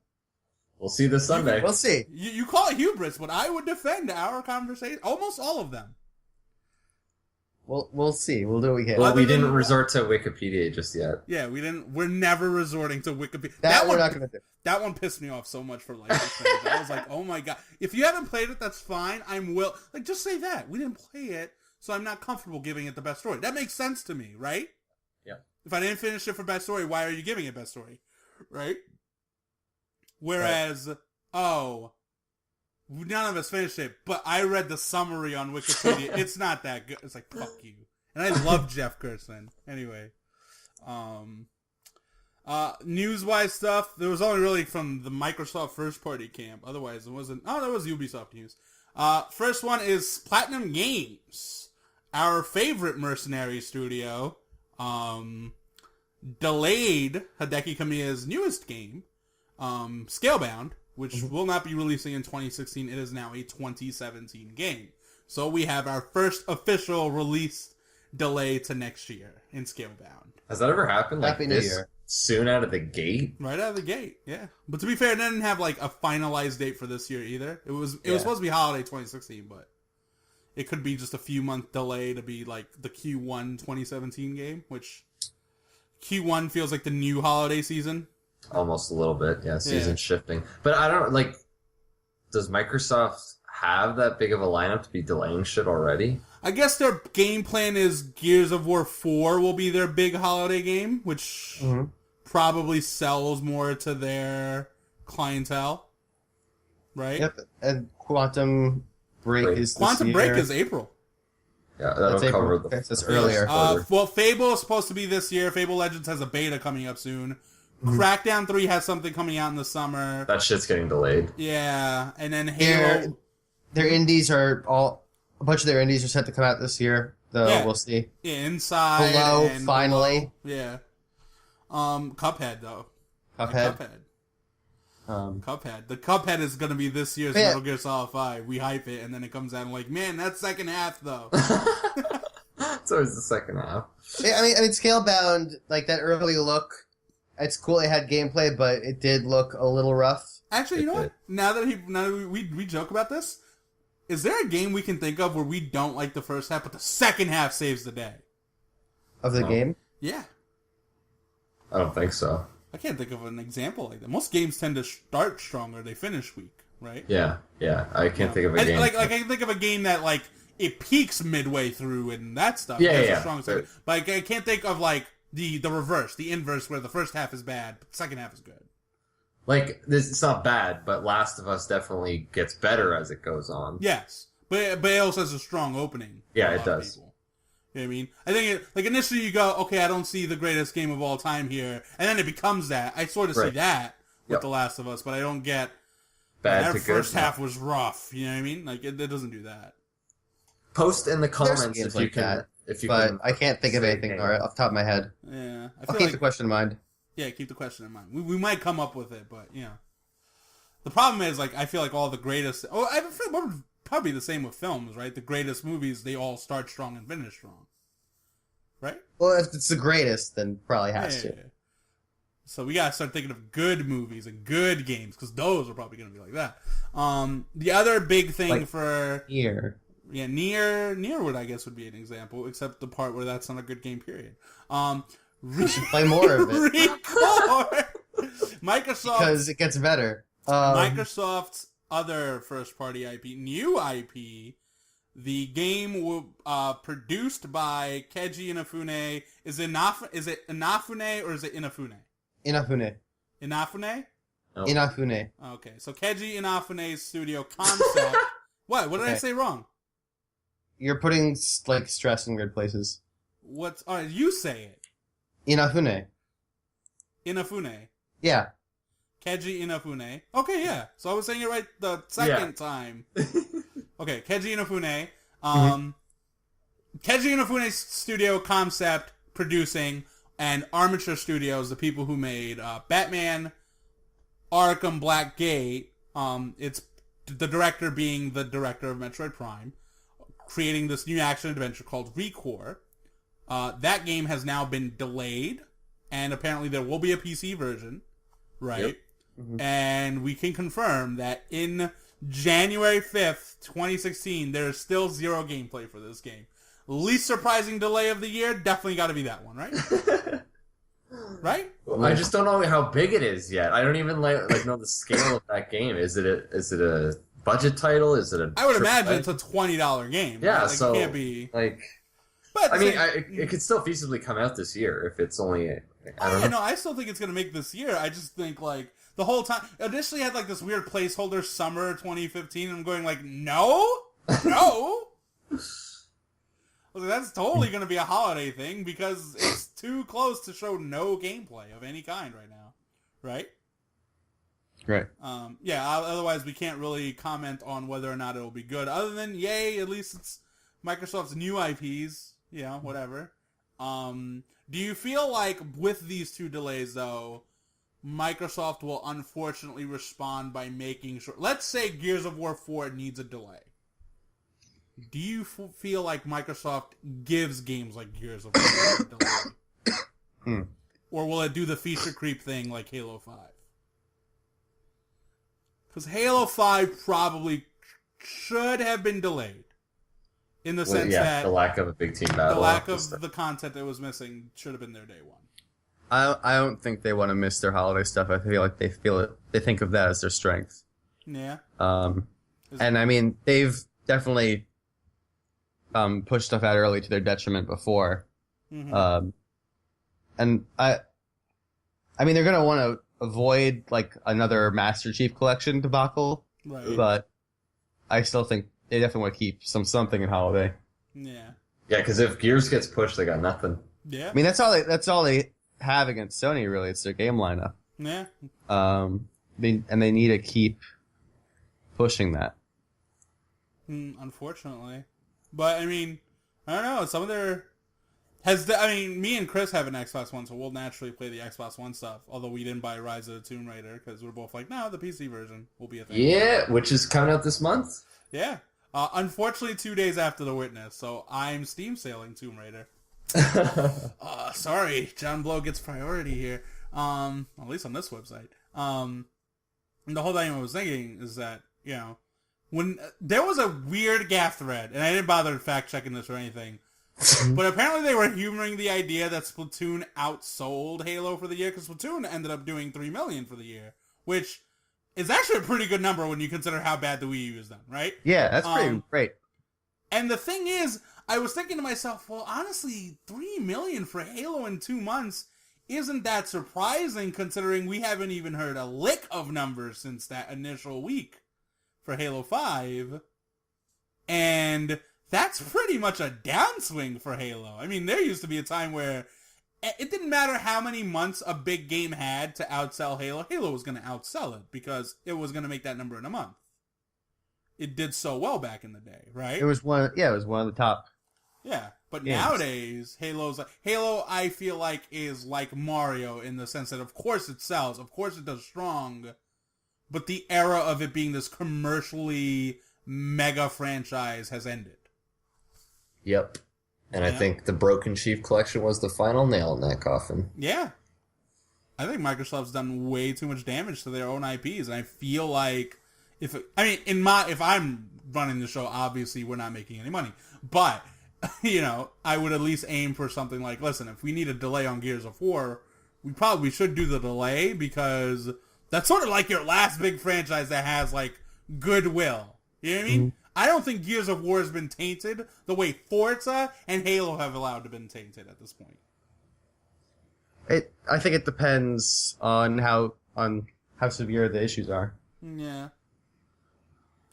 We'll see this Sunday. We'll see. You call it hubris, but I would defend our conversation. Almost all of them. We'll see. We'll do what we can. Well, we didn't resort to Wikipedia just yet. Yeah, we didn't. We're never resorting to Wikipedia. That we're not going to do. That one pissed me off so much for Life is Strange. I was like, oh my god. If you haven't played it, that's fine. Just say that. We didn't play it, so I'm not comfortable giving it the best story. That makes sense to me, right? Yeah. If I didn't finish it for best story, why are you giving it best story? Right? Whereas, none of us finished it, but I read the summary on Wikipedia. It's not that good. It's like, fuck you. And I love Jeff Gerson. Anyway. News-wise stuff, there was only really from the Microsoft first-party camp. Otherwise, it wasn't... Oh, that was Ubisoft news. First one is Platinum Games. Our favorite mercenary studio, delayed Hideki Kamiya's newest game, Scalebound, which will not be releasing in 2016. It is now a 2017 game. So we have our first official release delay to next year in Scalebound. Has that ever happened? Like Happy New Year. Soon out of the gate? Right out of the gate, yeah. But to be fair, it didn't have like a finalized date for this year either. It was supposed to be holiday 2016, but it could be just a few month delay to be like the Q1 2017 game, which Q1 feels like the new holiday season. Almost a little bit, yeah. Season shifting. But I don't, like, does Microsoft have that big of a lineup to be delaying shit already? I guess their game plan is Gears of War 4 will be their big holiday game, which probably sells more to their clientele, right? Yep, and Quantum Break is this Quantum year. Break is April. Yeah, that'll cover the... That's earlier. Well, Fable is supposed to be this year. Fable Legends has a beta coming up soon. Crackdown 3 has something coming out in the summer. That shit's getting delayed. Yeah, and then Halo... Their indies are all... A bunch of their indies are set to come out this year, though we'll see. Yeah, Inside. Below, and finally. Below. Yeah. Cuphead, though. Cuphead. Cuphead. The Cuphead is going to be this year's Metal Gear Solid 5. We hype it, and then it comes out and like, man, that's second half, though. It's always the second half. Yeah, I mean, Scalebound, like, that early look, it's cool it had gameplay, but it did look a little rough. Actually, you know what? Now that we joke about this, is there a game we can think of where we don't like the first half, but the second half saves the day? Of the game? Yeah. I don't think so. I can't think of an example like that. Most games tend to start stronger, they finish weak, right? Yeah. I can't think of a game. Like I can think of a game that, like, it peaks midway through and that stuff. Yeah. But I can't think of, like, the reverse, the inverse, where the first half is bad, but the second half is good. Like, it's not bad, but Last of Us definitely gets better as it goes on. Yes, but it also has a strong opening. Yeah, it does. People. You know what I mean? I think initially you go, okay, I don't see the greatest game of all time here, and then it becomes that. I sort of see that with The Last of Us, but I don't get bad to good. That first half was rough. You know what I mean? Like, it doesn't do that. Post in the comments if you can. But I can't think of anything off the top of my head. Yeah, I'll keep the question in mind. Yeah, keep the question in mind. We might come up with it, but, you know. The problem is, like, I feel like all the greatest... Oh, I feel probably the same with films, right? The greatest movies, they all start strong and finish strong. Right? Well, if it's the greatest, then probably has to. So we gotta start thinking of good movies and good games, because those are probably gonna be like that. The other big thing like for... Nier. Yeah, Nier would, I guess, would be an example, except the part where that's not a good game, period. We should play more of it. Microsoft... Because it gets better. Microsoft's other first-party IP, new IP, the game produced by Keiji Inafune. Is it Inafune or is it Inafune? Inafune. Inafune? Oh. Inafune. Okay, so Keiji Inafune's studio concept. What did I say wrong? You're putting like stress in weird places. All right, you say it. Inafune. Inafune. Yeah. Keiji Inafune. Okay, yeah. So I was saying it right the second time. Okay, Keiji Inafune. Keiji Inafune's studio concept producing, and Armature Studios, the people who made Batman, Arkham, Blackgate. It's the director being the director of Metroid Prime, creating this new action adventure called ReCore. That game has now been delayed, and apparently there will be a PC version, right? Yep. Mm-hmm. And we can confirm that in January 5th, 2016, there is still zero gameplay for this game. Least surprising delay of the year, definitely got to be that one, right? Right? Well, I just don't know how big it is yet. I don't even like know the scale of that game. Is it a budget title? Is it a? I would imagine it's a $20 game. Yeah, right? so it can't be like But I mean, it could still feasibly come out this year if it's only. I don't know. No, I still think it's going to make this year. I just think, like, the whole time... Initially, I had, like, this weird placeholder summer 2015, and I'm going, like, no? No? Like, that's totally going to be a holiday thing, because it's too close to show no gameplay of any kind right now. Right? Right. Otherwise we can't really comment on whether or not it'll be good. Other than, yay, at least it's Microsoft's new IPs. Yeah, whatever. Do you feel like with these two delays, though, Microsoft will unfortunately respond by making sure... Let's say Gears of War 4 needs a delay. Do you feel like Microsoft gives games like Gears of War a delay? Or will it do the feature creep thing like Halo 5? Because Halo 5 probably should have been delayed. In the sense that... the lack of a big team battle. The lack of the content that was missing should have been their day one. I don't think they want to miss their holiday stuff. I feel like they think of that as their strength. Yeah. And I mean, they've definitely pushed stuff out early to their detriment before. Mm-hmm. And I mean, they're going to want to avoid like another Master Chief Collection debacle. Right. But I still think they definitely want to keep something in holiday. Yeah. Yeah, because if Gears gets pushed, they got nothing. Yeah. I mean, that's all they have against Sony. Really, it's their game lineup. Yeah. They need to keep pushing that. Unfortunately, but I mean, I don't know. Some of their me and Chris have an Xbox One, so we'll naturally play the Xbox One stuff. Although we didn't buy Rise of the Tomb Raider because we're both like, no, the PC version will be a thing. Yeah, which is coming out this month. Yeah. Unfortunately, 2 days after The Witness, so I'm Steam sailing Tomb Raider. Sorry, John Blow gets priority here. At least on this website. And the whole thing I was thinking is that, you know, when there was a weird gaffe thread, and I didn't bother fact checking this or anything, but apparently they were humoring the idea that Splatoon outsold Halo for the year, because Splatoon ended up doing 3 million for the year, which is actually a pretty good number when you consider how bad the Wii U has done, right? Yeah, that's pretty great. And the thing is, I was thinking to myself, well, honestly, 3 million for Halo in 2 months isn't that surprising, considering we haven't even heard a lick of numbers since that initial week for Halo 5. And that's pretty much a downswing for Halo. I mean, there used to be a time where it didn't matter how many months a big game had to outsell Halo. Halo was going to outsell it because it was going to make that number in a month. It did so well back in the day, right? It was one of the top. Yeah, but nowadays, Halo, I feel like, is like Mario in the sense that, of course, it sells, of course, it does strong, but the era of it being this commercially mega franchise has ended. Yep. And I think the Broken Chief Collection was the final nail in that coffin. Yeah. I think Microsoft's done way too much damage to their own IPs, and I feel like if I'm running the show, obviously we're not making any money, but you know, I would at least aim for something like, listen, if we need a delay on Gears of War, we probably should do the delay, because that's sort of like your last big franchise that has, like, goodwill. You know what I mean? Mm-hmm. I don't think Gears of War has been tainted the way Forza and Halo have allowed to been tainted at this point. I think it depends on how severe the issues are. Yeah.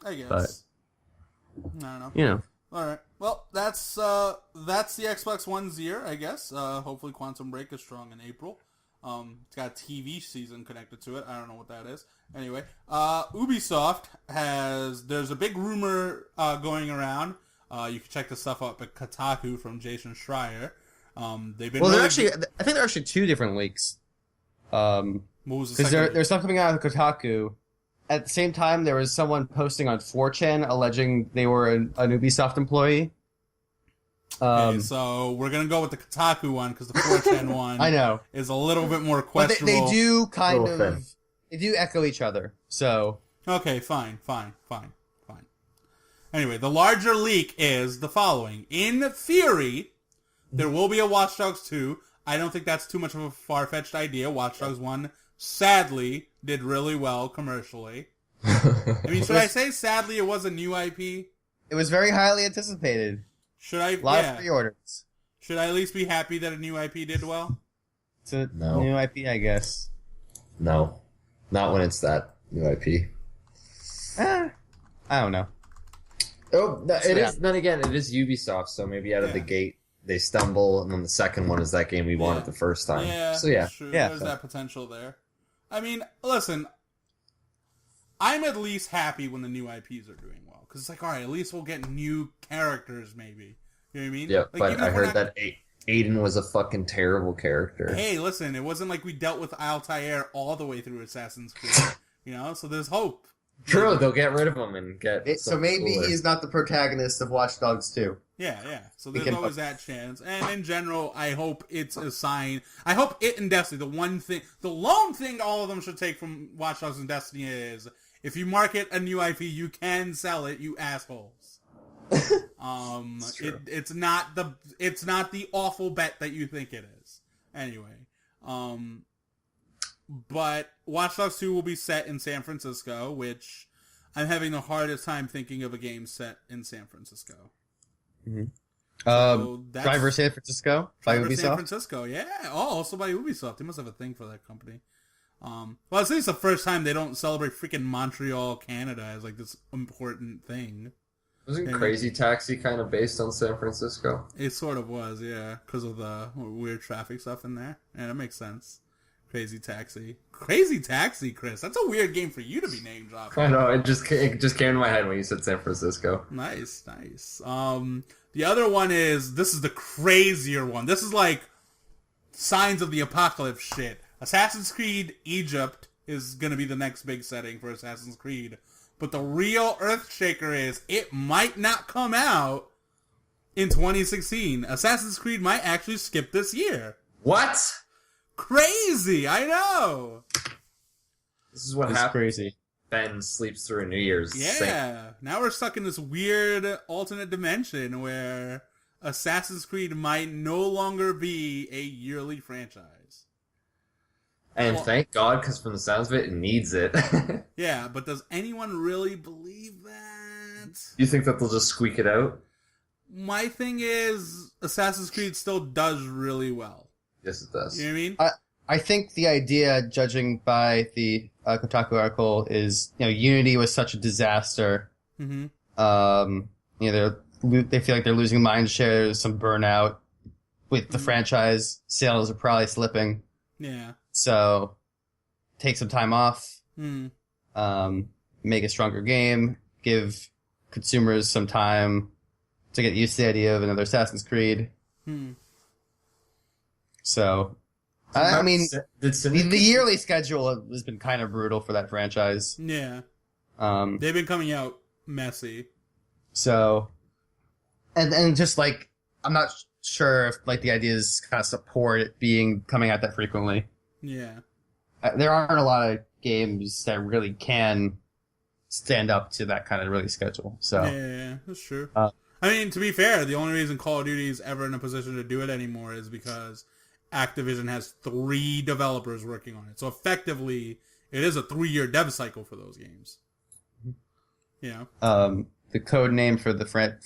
I guess. But, I don't know. You know. All right. Well, that's the Xbox One's year, I guess. Hopefully Quantum Break is strong in April. It's got a TV season connected to it. I don't know what that is. Anyway, Ubisoft there's a big rumor going around. You can check this stuff up at Kotaku from Jason Schreier. They've been I think there are actually two different leaks. What was the second leak? There's stuff coming out of Kotaku. At the same time, there was someone posting on 4chan alleging they were an Ubisoft employee. Okay, so we're going to go with the Kotaku one, because the 4chan one I know. is a little bit more questionable. But they do kind of... They do echo each other, so... Okay, fine. Anyway, the larger leak is the following. In theory, there will be a Watch Dogs 2. I don't think that's too much of a far-fetched idea. Watch Dogs 1, sadly, did really well commercially. I mean, should I say sadly it was a new IP? It was very highly anticipated. Should I? A lot of pre-orders. Should I at least be happy that a new IP did well? It's a new IP, I guess. No. Not when it's that new IP. I don't know. Oh, it is. Then again, it is Ubisoft, so maybe out of the gate they stumble, and then the second one is that game we wanted the first time. Yeah, so yeah, true. There's that potential there. I mean, listen, I'm at least happy when the new IPs are doing well, because it's like, all right, at least we'll get new characters, maybe. You know what I mean? Yeah, like, but I heard that Aiden was a fucking terrible character. Hey, listen, it wasn't like we dealt with Altair all the way through Assassin's Creed, you know. So there's hope. True, they'll get rid of him and get. So maybe he's not the protagonist of Watch Dogs 2. Yeah. So there's always that chance. And in general, I hope it's a sign. I hope it and Destiny, the lone thing all of them should take from Watch Dogs and Destiny is, if you market a new IP, you can sell it, you assholes. It's not the awful bet that you think it is. Anyway, but Watch Dogs 2 will be set in San Francisco, which I'm having the hardest time thinking of a game set in San Francisco. Mm-hmm. So Driver San Francisco by Ubisoft. San Francisco, yeah. Oh, also by Ubisoft. They must have a thing for that company. Well, I think it's the first time they don't celebrate freaking Montreal, Canada as like this important thing. Wasn't Crazy Taxi kind of based on San Francisco? It sort of was, yeah, because of the weird traffic stuff in there. Yeah, that makes sense. Crazy Taxi, Chris. That's a weird game for you to be name dropping. I know. It just came to my head when you said San Francisco. Nice. The other one is, this is the crazier one. This is like Signs of the Apocalypse shit. Assassin's Creed Egypt is gonna be the next big setting for Assassin's Creed. But the real Earthshaker is, it might not come out in 2016. Assassin's Creed might actually skip this year. What? Crazy, I know. This is what happens. Crazy. Ben sleeps through a New Year's. Yeah. Now we're stuck in this weird alternate dimension where Assassin's Creed might no longer be a yearly franchise. And thank God, because from the sounds of it, it needs it. Yeah, but does anyone really believe that? You think that they'll just squeak it out? My thing is, Assassin's Creed still does really well. Yes, it does. You know what I mean? I think the idea, judging by the Kotaku article, is, Unity was such a disaster. Mm-hmm. They feel like they're losing mind share. There's some burnout with the franchise. Sales are probably slipping. Yeah. So, take some time off. Make a stronger game. Give consumers some time to get used to the idea of another Assassin's Creed. So, I mean, the yearly schedule has been kind of brutal for that franchise. Yeah. They've been coming out messy. So, and just like, I'm not sure if like the idea is kind of support it coming out that frequently. Yeah. There aren't a lot of games that really can stand up to that kind of release schedule. So yeah, that's true. I mean, to be fair, the only reason Call of Duty is ever in a position to do it anymore is because Activision has 3 developers working on it. So effectively, it is a 3-year dev cycle for those games. Yeah. The code name for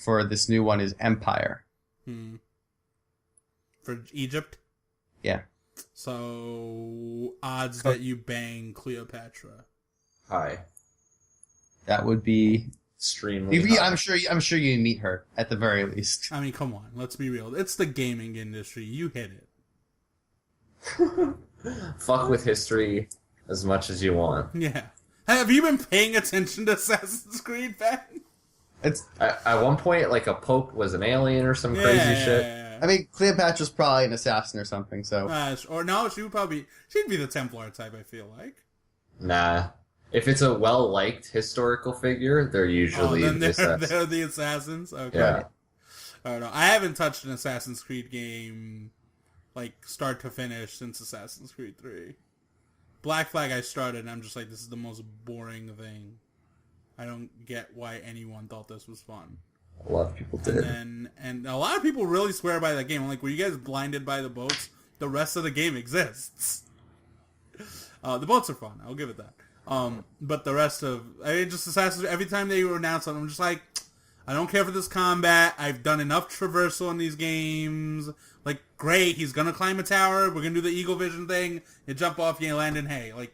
for this new one is Empire. For Egypt? Yeah. So, odds that you bang Cleopatra. Hi. That would be extremely high. I'm sure you meet her at the very least. I mean, come on, let's be real. It's the gaming industry. You hit it. Fuck with history as much as you want. Yeah. Have you been paying attention to Assassin's Creed, Ben? At one point, like, a pope was an alien or some crazy shit. Yeah. I mean, Cleopatra's probably an assassin or something, so... or no, she'd be the Templar type, I feel like. Nah. If it's a well-liked historical figure, they're usually they're the assassins? Okay. Yeah. I don't know. I haven't touched an Assassin's Creed game, like, start to finish since Assassin's Creed 3. Black Flag I started, and I'm just like, this is the most boring thing. I don't get why anyone thought this was fun. A lot of people did. And a lot of people really swear by that game. I'm like, were you guys blinded by the boats? The rest of the game exists. The boats are fun. I'll give it that. But the rest of... just Assassin's... Every time they announce something, I'm just like... I don't care for this combat. I've done enough traversal in these games. Like, great, he's gonna climb a tower. We're gonna do the Eagle Vision thing. You jump off, you land in hay. Like,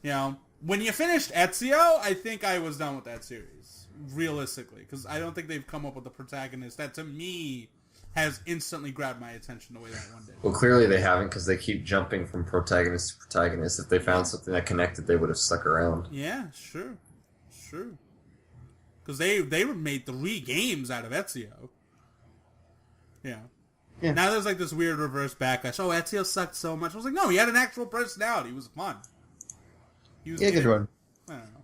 you know, when you finished Ezio, I think I was done with that series, realistically, because I don't think they've come up with a protagonist that, to me, has instantly grabbed my attention the way that one did. Well, clearly they haven't, because they keep jumping from protagonist to protagonist. If they found something that connected, they would have stuck around. Yeah, sure. Because they made 3 games out of Ezio. Yeah. Now there's like this weird reverse backlash. Oh, Ezio sucked so much. I was like, no, he had an actual personality. He was fun. He was good run. I don't know.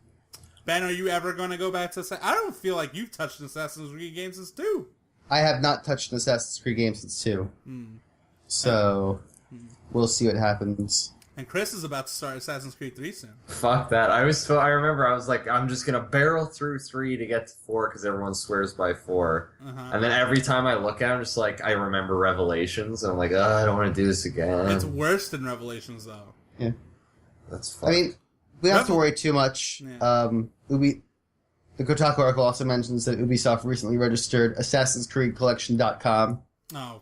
Ben, are you ever going to go back to... I don't feel like you've touched an Assassin's Creed game since 2. I have not touched an Assassin's Creed game since 2. So, we'll see what happens. And Chris is about to start Assassin's Creed 3 soon. Fuck that. I remember I was like, I'm just going to barrel through 3 to get to 4 because everyone swears by 4. And then every time I look at it, I'm just like, I remember Revelations. And I'm like, I don't want to do this again. It's worse than Revelations, though. Yeah. That's fun. I mean, we don't have to worry too much. Yeah. The Kotaku article also mentions that Ubisoft recently registered Assassin's Creed Collection.com. Oh.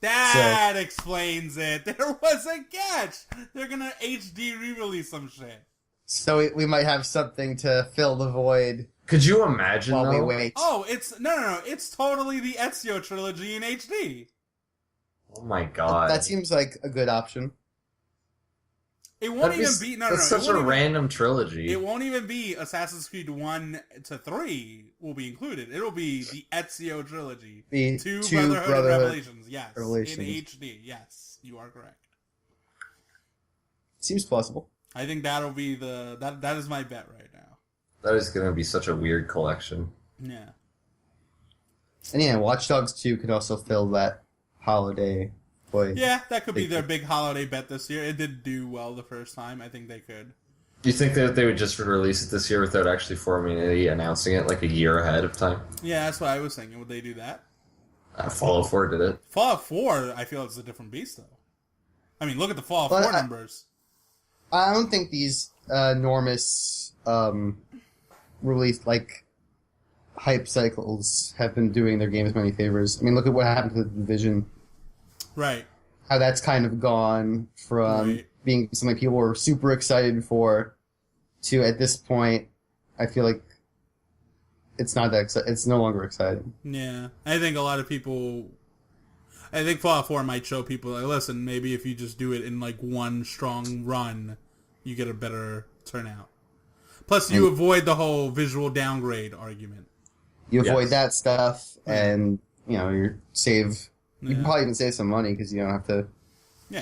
That explains it. There was a catch. They're going to HD re-release some shit. So we might have something to fill the void. Could you imagine, while though? we wait? Oh, no. It's totally the Ezio trilogy in HD. Oh my god. That seems like a good option. It won't even be... No. That's such a random trilogy. It won't even be Assassin's Creed 1 to 3 will be included. It'll be the Ezio trilogy. The two two Brotherhood of Revelations. Yes. Revelations. In HD. Yes. You are correct. Seems plausible. I think that'll be that is my bet right now. That is going to be such a weird collection. Yeah. And yeah, Watch Dogs 2 could also fill that holiday void. Yeah, that could be their big holiday bet this year. It did do well the first time. I think they could. Do you think that they would just release it this year without actually formally announcing it like a year ahead of time? Yeah, that's what I was thinking. Would they do that? Fallout 4 did it. Fallout 4, I feel it's a different beast, though. I mean, look at the Fallout 4 numbers. I don't think these enormous release, like, hype cycles have been doing their games many favors. I mean, look at what happened to The Division. Right. How that's kind of gone from being something people were super excited for to, at this point, I feel like it's not that it's no longer exciting. Yeah. I think a lot of people... I think Fallout 4 might show people, like, listen, maybe if you just do it in, like, one strong run, you get a better turnout. Plus, you avoid the whole visual downgrade argument. You avoid that stuff, and, you know, you can probably even save some money, because you don't have to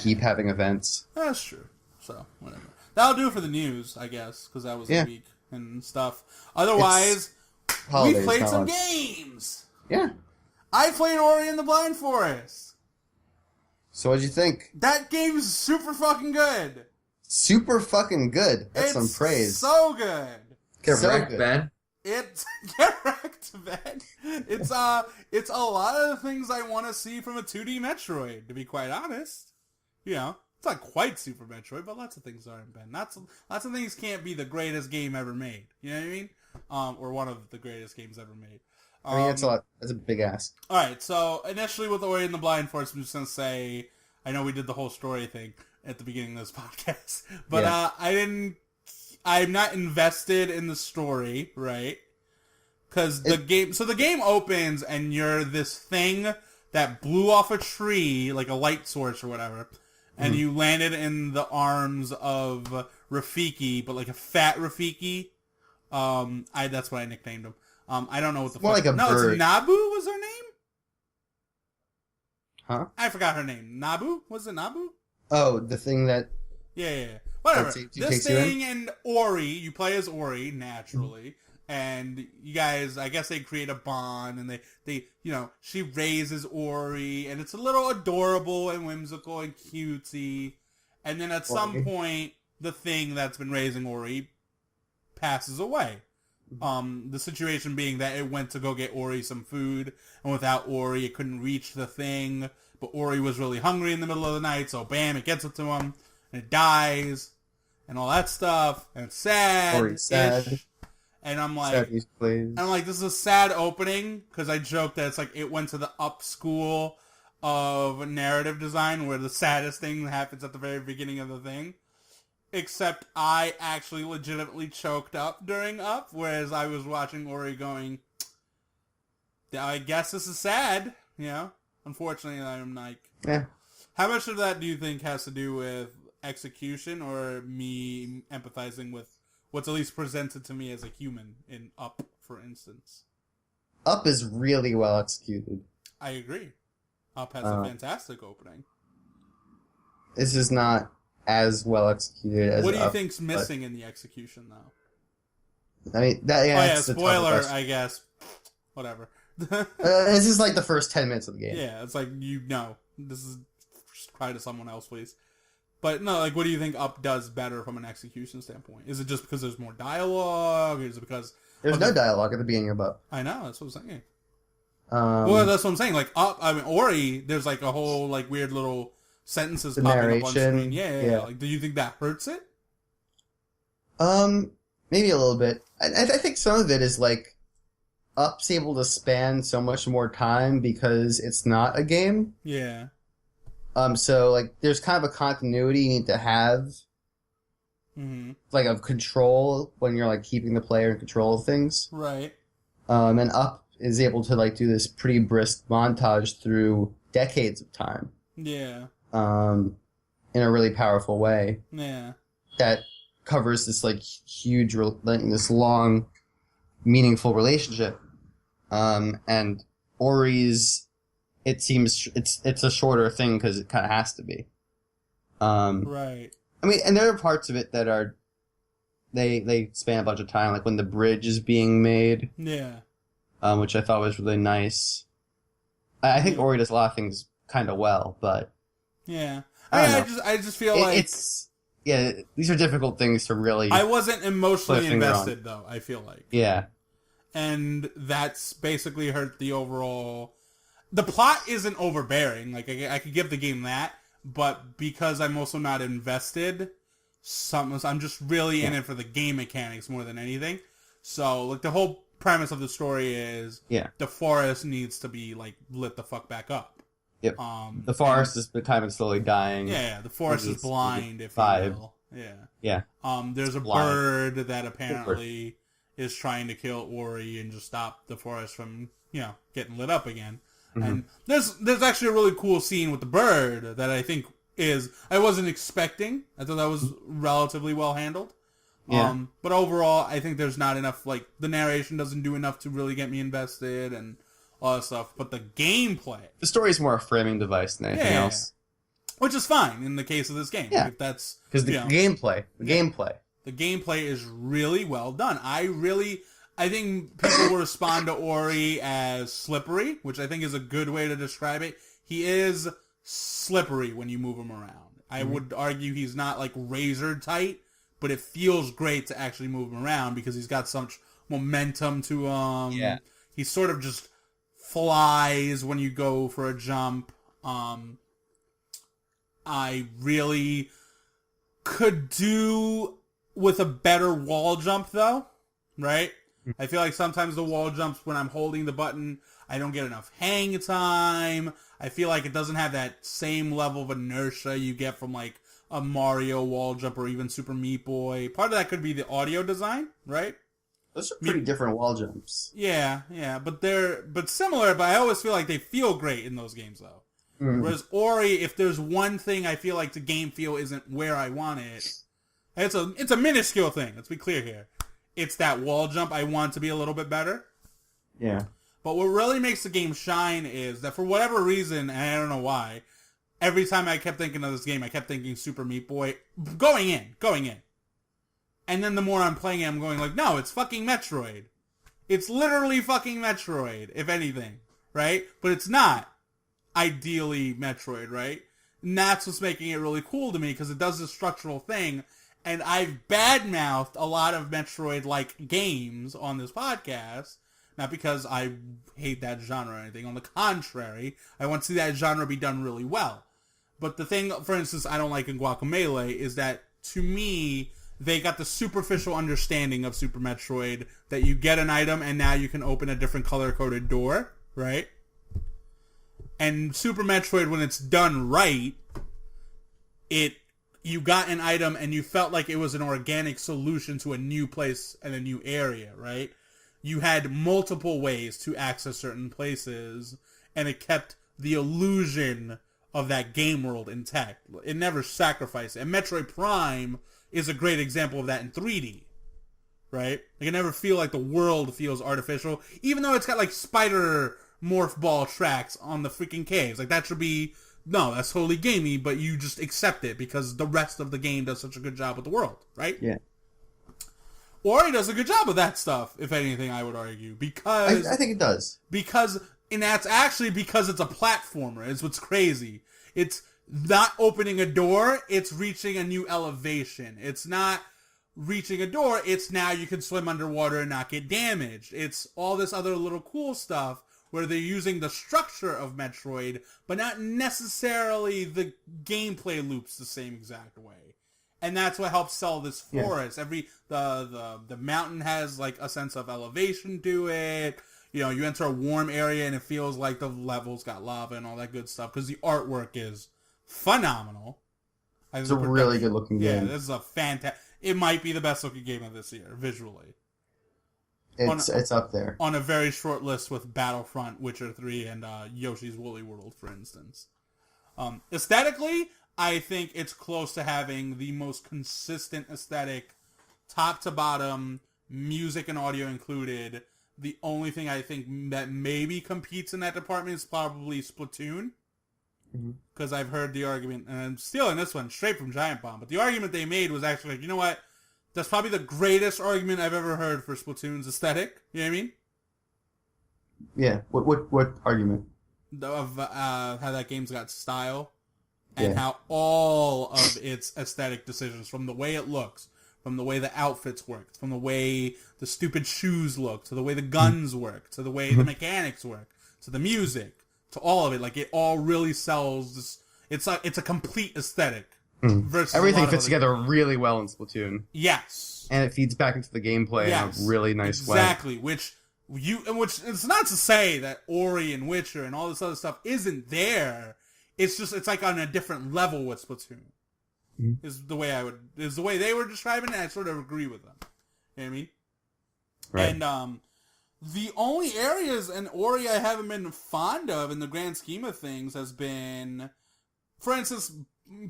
keep having events. That's true. So, whatever. That'll do for the news, I guess, because that was a week and stuff. Otherwise, we played some games! Yeah. I played Ori and the Blind Forest. So what'd you think? That game's super fucking good. Super fucking good. That's some praise. So good. Get wrecked, Ben. Get wrecked, Ben. It's a lot of the things I want to see from a 2D Metroid, to be quite honest. You know, it's not quite Super Metroid, but lots of things aren't, Ben. Lots of things can't be the greatest game ever made. You know what I mean? Or one of the greatest games ever made. I mean, that's a lot. That's a big ask. Alright, so initially with Ori and the Blind Forest, I'm just going to say, I know we did the whole story thing at the beginning of this podcast, but I'm not invested in the story, right? Because the game opens and you're this thing that blew off a tree, like a light source or whatever, and you landed in the arms of Rafiki, but like a fat Rafiki. That's what I nicknamed him. I don't know what the fuck. Like a bird. It's Nabu was her name? Huh? I forgot her name. Nabu? Was it Nabu? Oh, the thing that... Yeah. Whatever. This thing and Ori, you play as Ori, naturally, and you guys, I guess they create a bond, and they you know, she raises Ori, and it's a little adorable and whimsical and cutesy, and then at some point, the thing that's been raising Ori passes away. The situation being that it went to go get Ori some food, and without Ori, it couldn't reach the thing, but Ori was really hungry in the middle of the night, so bam, it gets it to him, and it dies, and all that stuff, and it's sad. Ori's sad. And I'm like, Sad music, please. this is a sad opening, because I joke that it's like it went to the up school of narrative design where the saddest thing happens at the very beginning of the thing. Except I actually legitimately choked up during Up, whereas I was watching Ori going, I guess this is sad, you know? Unfortunately, I'm like... Yeah. How much of that do you think has to do with execution or me empathizing with what's at least presented to me as a human in Up, for instance? Up is really well executed. I agree. Up has a fantastic opening. This is not as well executed as What do you Up, think's missing in the execution, though? I mean, that, yeah, Oh, yeah, it's a tough spoiler, question. I guess. Whatever. This is like the first 10 minutes of the game. Yeah, it's like, you know, this is... Just cry to someone else, please. But no, like, what do you think Up does better from an execution standpoint? Is it just because there's more dialogue? Is it because... There's no dialogue at the beginning of Up. I know, that's what I'm saying. Well, that's what I'm saying. Like, Up, I mean, Ori, there's like a whole, like, weird little sentences the popping narration, up on screen. Yeah. Like, do you think that hurts it? Maybe a little bit. I think some of it is like Up's able to span so much more time because it's not a game. Yeah. So like there's kind of a continuity you need to have, like of control when you're like keeping the player in control of things. Right. And Up is able to like do this pretty brisk montage through decades of time. Yeah. In a really powerful way. Yeah. That covers this like huge, this long, meaningful relationship. And Ori's, it seems it's a shorter thing because it kind of has to be. Right. I mean, and there are parts of it that are they span a bunch of time, like when the bridge is being made. Yeah. Which I thought was really nice. I think Ori does a lot of things kind of well, but yeah. I just feel like these are difficult things to really. I wasn't emotionally invested though. I feel like and that's basically hurt the overall. The plot isn't overbearing. Like I could give the game that, but because I'm also not invested, I'm just really in it for the game mechanics more than anything. So like the whole premise of the story is the forest needs to be like lit the fuck back up. Yep. The forest is kind of slowly dying. Yeah, the forest is blind, if you will. Yeah. There's a bird that apparently is trying to kill Ori and just stop the forest from, getting lit up again. Mm-hmm. And there's actually a really cool scene with the bird that I think I wasn't expecting. I thought that was relatively well handled. Yeah. But overall, I think there's not enough, like, the narration doesn't do enough to really get me invested and all that stuff. But the gameplay... The story's more a framing device than anything else. Which is fine in the case of this game. Yeah. If that's... Because the gameplay. The gameplay is really well done. I think people will respond to Ori as slippery, which I think is a good way to describe it. He is slippery when you move him around. I would argue he's not, like, razor tight, but it feels great to actually move him around because he's got such momentum to him. Yeah. He sort of just flies when you go for a jump. I really could do with a better wall jump, though, right? I feel like sometimes the wall jumps, when I'm holding the button, I don't get enough hang time. I feel like it doesn't have that same level of inertia you get from, like, a Mario wall jump or even Super Meat Boy. Part of that could be the audio design, right? Those are pretty different wall jumps. Yeah, but they're similar, but I always feel like they feel great in those games, though. Whereas Ori, if there's one thing I feel like the game feel isn't where I want it, it's a minuscule thing, let's be clear here. It's that wall jump I want to be a little bit better. Yeah. But what really makes the game shine is that for whatever reason, and I don't know why, every time I kept thinking of this game, I kept thinking Super Meat Boy. Going in. And then the more I'm playing it, I'm going like, no, it's fucking Metroid. It's literally fucking Metroid, if anything. Right? But it's not ideally Metroid, right? And that's what's making it really cool to me, because it does this structural thing. And I've badmouthed a lot of Metroid-like games on this podcast. Not because I hate that genre or anything. On the contrary, I want to see that genre be done really well. But the thing, for instance, I don't like in Guacamelee is that, to me, they got the superficial understanding of Super Metroid that you get an item and now you can open a different color-coded door, right? And Super Metroid, when it's done right, you got an item and you felt like it was an organic solution to a new place and a new area, right? You had multiple ways to access certain places, and it kept the illusion of that game world intact. It never sacrificed it. And Metroid Prime is a great example of that in 3D, right? Like, it never feel like the world feels artificial, even though it's got, like, spider morph ball tracks on the freaking caves. Like, that should be... No, that's totally gamey, but you just accept it because the rest of the game does such a good job with the world, right? Yeah. Ori does a good job of that stuff, if anything, I would argue, because... I think it does. And that's actually because it's a platformer, is what's crazy. It's not opening a door, it's reaching a new elevation. It's not reaching a door, it's now you can swim underwater and not get damaged. It's all this other little cool stuff where they're using the structure of Metroid, but not necessarily the gameplay loops the same exact way. And that's what helps sell this forest. The mountain has like a sense of elevation to it. You know, you enter a warm area and it feels like the levels got lava and all that good stuff because the artwork is phenomenal. It's a really good looking game. Yeah, this is a fantastic... It might be the best looking game of this year, visually. It's up there. On a very short list with Battlefront, Witcher 3, and Yoshi's Woolly World, for instance. Aesthetically, I think it's close to having the most consistent aesthetic, top to bottom, music and audio included. The only thing I think that maybe competes in that department is probably Splatoon. Because I've heard the argument, and I'm stealing this one straight from Giant Bomb, but the argument they made was actually like, you know what? That's probably the greatest argument I've ever heard for Splatoon's aesthetic. You know what I mean? Yeah. What argument? Of how that game's got style, and how all of its aesthetic decisions, from the way it looks, from the way the outfits work, from the way the stupid shoes look, to the way the guns work, to the way the mechanics work, to the music, to all of it, like it all really sells this. It's a complete aesthetic. Versus everything fits together really well in Splatoon. Yes, and it feeds back into the gameplay in a really nice way. Exactly, which it's not to say that Ori and Witcher and all this other stuff isn't there. It's like on a different level with Splatoon. Is the way they were describing it, and I sort of agree with them. You know what I mean? Right. And the only areas in Ori I haven't been fond of in the grand scheme of things has been, for instance,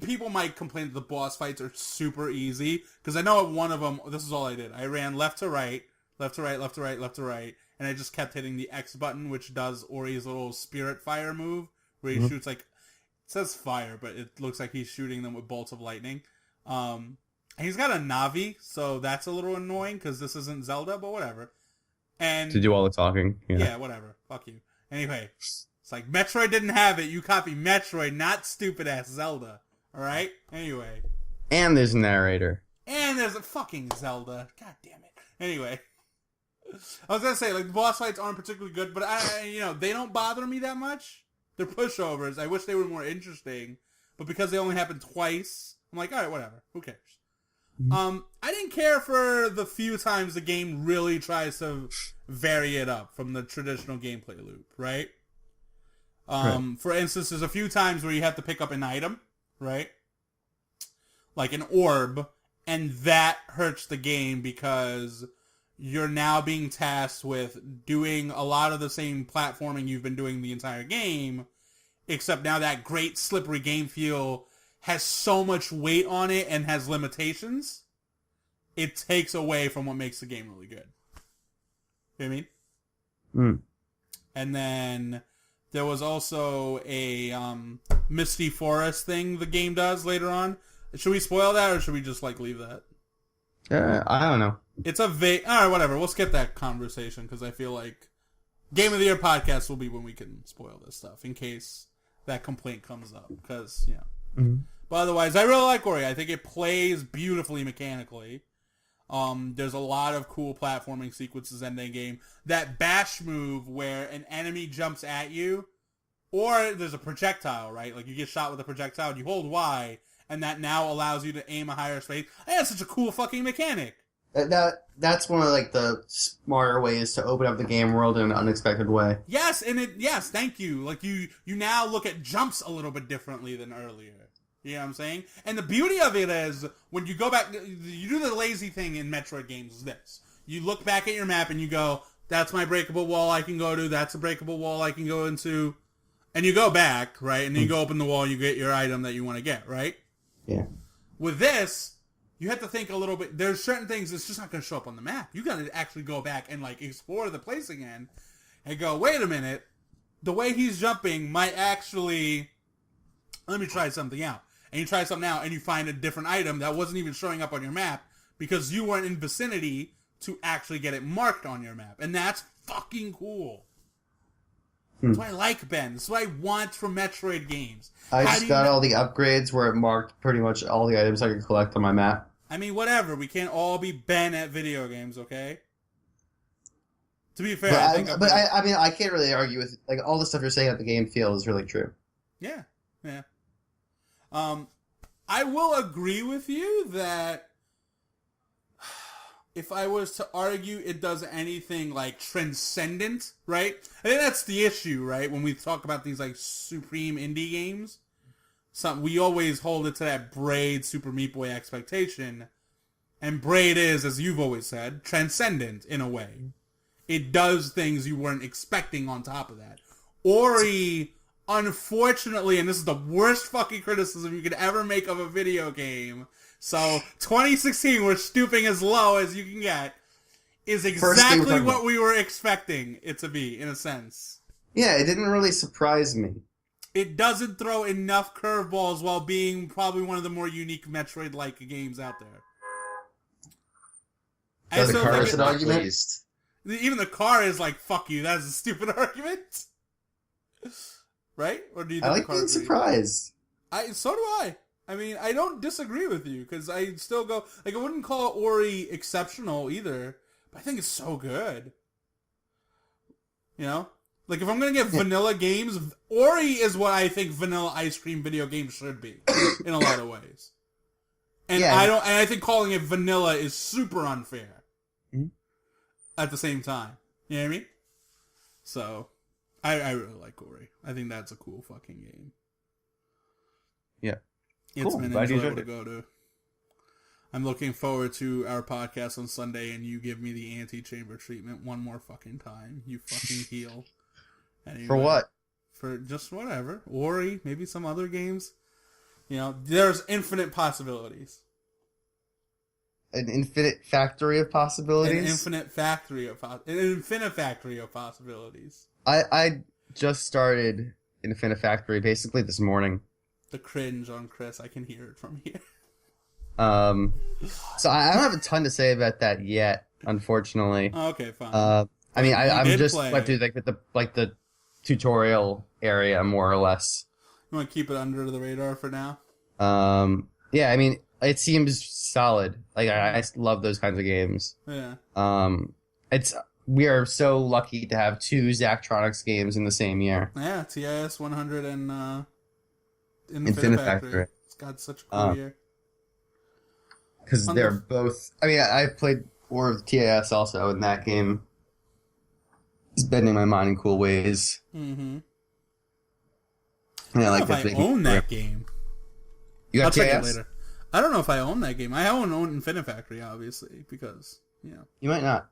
people might complain that the boss fights are super easy, because I know at one of them, this is all I did. I ran left to right, left to right, left to right, left to right, and I just kept hitting the X button, which does Ori's little spirit fire move, where he shoots like, it says fire, but it looks like he's shooting them with bolts of lightning. And he's got a Navi, so that's a little annoying, because this isn't Zelda, but whatever. And to do all the talking. Yeah, whatever. Fuck you. Anyway, it's like, Metroid didn't have it, you copy Metroid, not stupid-ass Zelda. Alright? Anyway. And there's a narrator. And there's a fucking Zelda. God damn it. Anyway. I was gonna say, like, the boss fights aren't particularly good, but they don't bother me that much. They're pushovers. I wish they were more interesting. But because they only happen twice, I'm like, alright, whatever. Who cares? I didn't care for the few times the game really tries to vary it up from the traditional gameplay loop, right? For instance, there's a few times where you have to pick up an item, right? Like an orb, and that hurts the game because you're now being tasked with doing a lot of the same platforming you've been doing the entire game, except now that great slippery game feel has so much weight on it and has limitations, it takes away from what makes the game really good. You know what I mean? And then there was also a Misty Forest thing the game does later on. Should we spoil that, or should we just like leave that? I don't know. It's a vague... Alright, whatever. We'll skip that conversation, because I feel like Game of the Year podcast will be when we can spoil this stuff, in case that complaint comes up. Because, But otherwise, I really like Ori. I think it plays beautifully mechanically. There's a lot of cool platforming sequences in the game. That bash move where an enemy jumps at you, or there's a projectile, right? Like, you get shot with a projectile, and you hold Y, and that now allows you to aim a higher space. That's such a cool fucking mechanic. That's one of like the smarter ways to open up the game world in an unexpected way. Yes, yes, thank you. Like you now look at jumps a little bit differently than earlier. You know what I'm saying? And the beauty of it is when you go back, you do the lazy thing in Metroid games is this. You look back at your map and you go, that's my breakable wall I can go to, that's a breakable wall I can go into. And you go back, right? And then you go open the wall and you get your item that you want to get, right? Yeah. With this, you have to think a little bit. There's certain things that's just not going to show up on the map. You got to actually go back and like explore the place again and go, wait a minute. The way he's jumping might actually, let me try something out. And you try something out and you find a different item that wasn't even showing up on your map because you weren't in vicinity to actually get it marked on your map. And that's fucking cool. That's what I like, Ben. That's what I want from Metroid games. I just got all the upgrades where it marked pretty much all the items I could collect on my map. I mean, whatever. We can't all be Ben at video games, okay? To be fair, I mean, I can't really argue with like all the stuff you're saying that the game feels is really true. Yeah. I will agree with you that if I was to argue it does anything like transcendent, right? I think that's the issue, right? When we talk about these like supreme indie games, we always hold it to that Braid Super Meat Boy expectation. And Braid is, as you've always said, transcendent in a way. It does things you weren't expecting on top of that. Ori, unfortunately, and this is the worst fucking criticism you could ever make of a video game, so 2016, we're stooping as low as you can get, is exactly what we were expecting it to be, in a sense. Yeah, it didn't really surprise me. It doesn't throw enough curveballs while being probably one of the more unique Metroid-like games out there. So the car is an argument? Even the car is like, fuck you, that is a stupid argument. Right? Or do you think I like being surprised. So do I. I mean, I don't disagree with you, because I still go, like, I wouldn't call Ori exceptional either, but I think it's so good. You know? Like, if I'm gonna get vanilla games, Ori is what I think vanilla ice cream video games should be, in a lot of ways. And I think calling it vanilla is super unfair. At the same time. You know what I mean? So, I really like Ori. I think that's a cool fucking game. Yeah. It's been enjoyable to go to. I'm looking forward to our podcast on Sunday and you give me the anti-chamber treatment one more fucking time. You fucking heal. Anyway, for what? For just whatever. Ori, maybe some other games. You know, there's infinite possibilities. An infinite factory of possibilities? An infinite factory of possibilities. I just started Infinifactory basically this morning. The cringe on Chris, I can hear it from here. So I don't have a ton to say about that yet, unfortunately. Okay, fine. I mean, I'm just went through the tutorial area more or less. You want to keep it under the radar for now? Yeah, I mean, it seems solid. Like I love those kinds of games. Yeah. We are so lucky to have two Zachtronics games in the same year. Yeah, TIS 100 and Infinifactory. It's got such a cool year. Because they're both... I mean, I played War of TIS also, and that game is bending my mind in cool ways. Mm-hmm. And I don't know if I own that game. You got I'll TIS? check it later. I don't know if I own that game. I own Infinifactory, obviously, because, you know. You might not.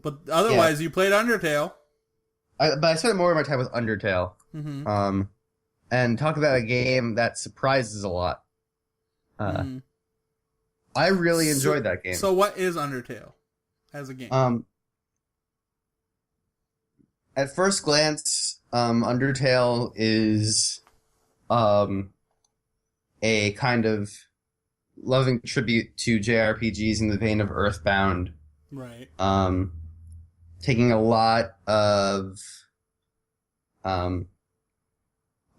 But otherwise, you played Undertale. But I spent more of my time with Undertale. Mm-hmm. And talk about a game that surprises a lot. I really enjoyed that game. So what is Undertale as a game? At first glance, Undertale is a kind of loving tribute to JRPGs in the vein of Earthbound. Right. Taking a lot of